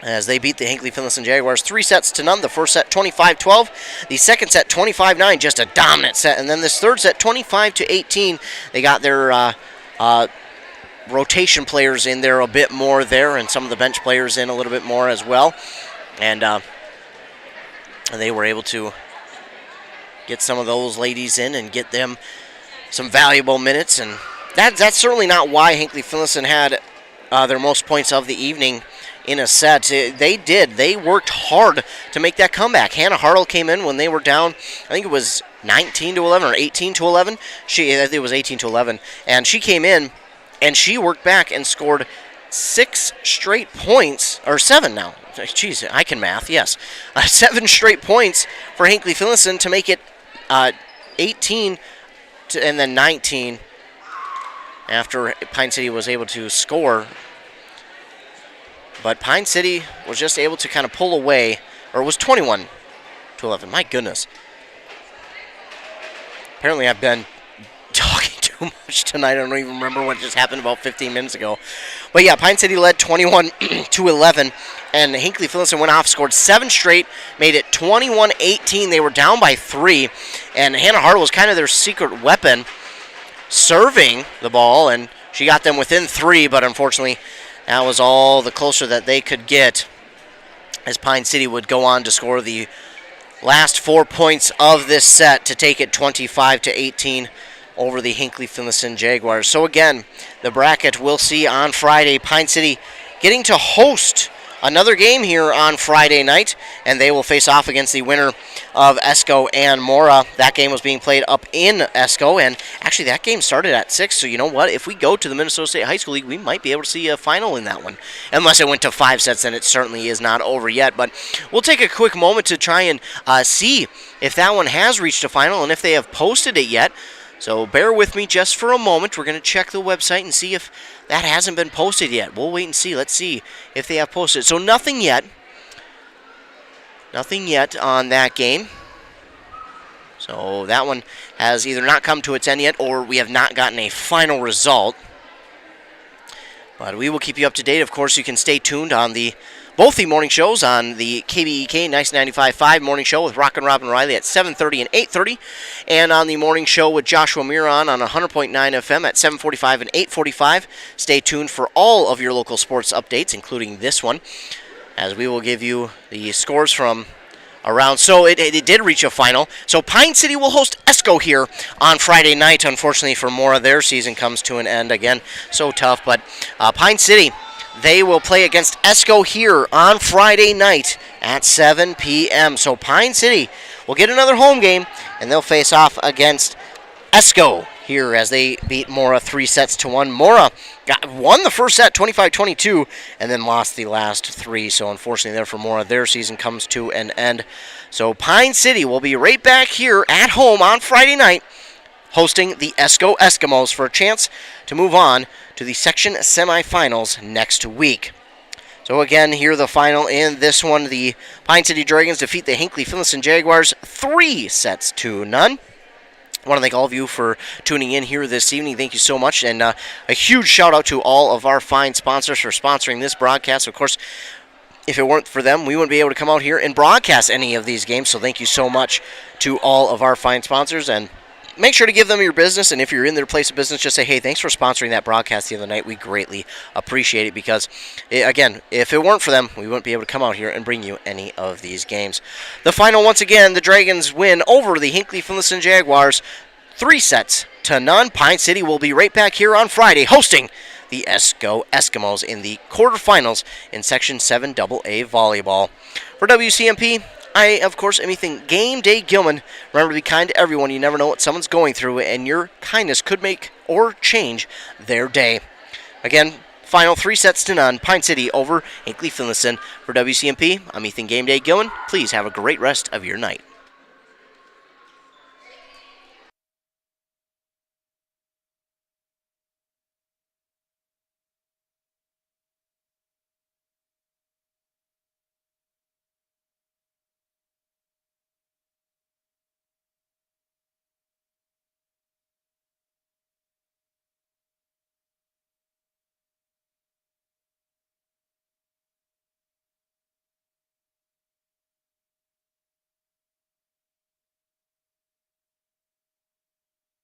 as they beat the Hinckley-Finlayson Jaguars 3-0. The first set 25-12, the second set 25-9, just a dominant set, and then this third set 25-18. They got their rotation players in there a bit more there, and some of the bench players in a little bit more as well, and they were able to get some of those ladies in and get them some valuable minutes, and that's certainly not why Hinckley-Finlayson had their most points of the evening in a set. They worked hard to make that comeback. Hannah Hartle came in when they were down, I think it was 19-11 or 18-11. I think it was 18-11, and she came in and she worked back and scored 6 straight points, or 7 now. Jeez, I can math, yes. 7 straight points for Hinckley-Finlayson to make it 18 and then 19 after Pine City was able to score. But Pine City was just able to kind of pull away, or it was 21-11. My goodness. Apparently I've been talking too too much tonight. I don't even remember what just happened about 15 minutes ago. But yeah, Pine City led 21-11, and Hinckley-Finlayson went off, scored 7 straight, made it 21-18. They were down by 3, and Hannah Hart was kind of their secret weapon, serving the ball, and she got them within 3, but unfortunately that was all the closer that they could get, as Pine City would go on to score the last 4 points of this set to take it 25-18 over the Hinckley-Finlayson Jaguars. So again, the bracket we'll see on Friday. Pine City getting to host another game here on Friday night, and they will face off against the winner of Esco and Mora. That game was being played up in Esco, and actually that game started at 6, so you know what? If we go to the Minnesota State High School League, we might be able to see a final in that one. Unless it went to 5 sets, then it certainly is not over yet. But we'll take a quick moment to try and see if that one has reached a final and if they have posted it yet. So bear with me just for a moment. We're going to check the website and see if that hasn't been posted yet. We'll wait and see. Let's see if they have posted. So nothing yet. Nothing yet on that game. So that one has either not come to its end yet, or we have not gotten a final result. But we will keep you up to date. Of course, you can stay tuned on both the morning shows on the KBEK Nice 95.5 morning show with Rockin' Robin Riley at 7:30 and 8:30, and on the morning show with Joshua Miron on 100.9 FM at 7:45 and 8:45. Stay tuned for all of your local sports updates, including this one, as we will give you the scores from around. So it did reach a final. So Pine City will host Esco here on Friday night. Unfortunately for Mora, their season comes to an end again. So tough, but Pine City, they will play against Esco here on Friday night at 7 p.m. So Pine City will get another home game, and they'll face off against Esco here as they beat Mora 3-1. Mora won the first set 25-22 and then lost the last 3. So unfortunately there for Mora, their season comes to an end. So Pine City will be right back here at home on Friday night hosting the Esco Eskimos for a chance to move on to the section semifinals next week. So again, here the final in this one. The Pine City Dragons defeat the Hinckley-Finlayson Jaguars 3-0. I want to thank all of you for tuning in here this evening. Thank you so much. And a huge shout out to all of our fine sponsors for sponsoring this broadcast. Of course, if it weren't for them, we wouldn't be able to come out here and broadcast any of these games. So thank you so much to all of our fine sponsors. And make sure to give them your business, and if you're in their place of business, just say, hey, thanks for sponsoring that broadcast the other night. We greatly appreciate it because, again, if it weren't for them, we wouldn't be able to come out here and bring you any of these games. The final, once again, the Dragons win over the Hinckley-Finlayson Jaguars 3-0. Pine City will be right back here on Friday hosting the Esco Eskimos in the quarterfinals in Section 7AA Volleyball. For WCMP, I, of course, am Ethan Game Day Gilman. Remember to be kind to everyone. You never know what someone's going through, and your kindness could make or change their day. Again, final 3-0. Pine City over Hinckley-Finlayson. For WCMP, I'm Ethan Game Day Gilman. Please have a great rest of your night.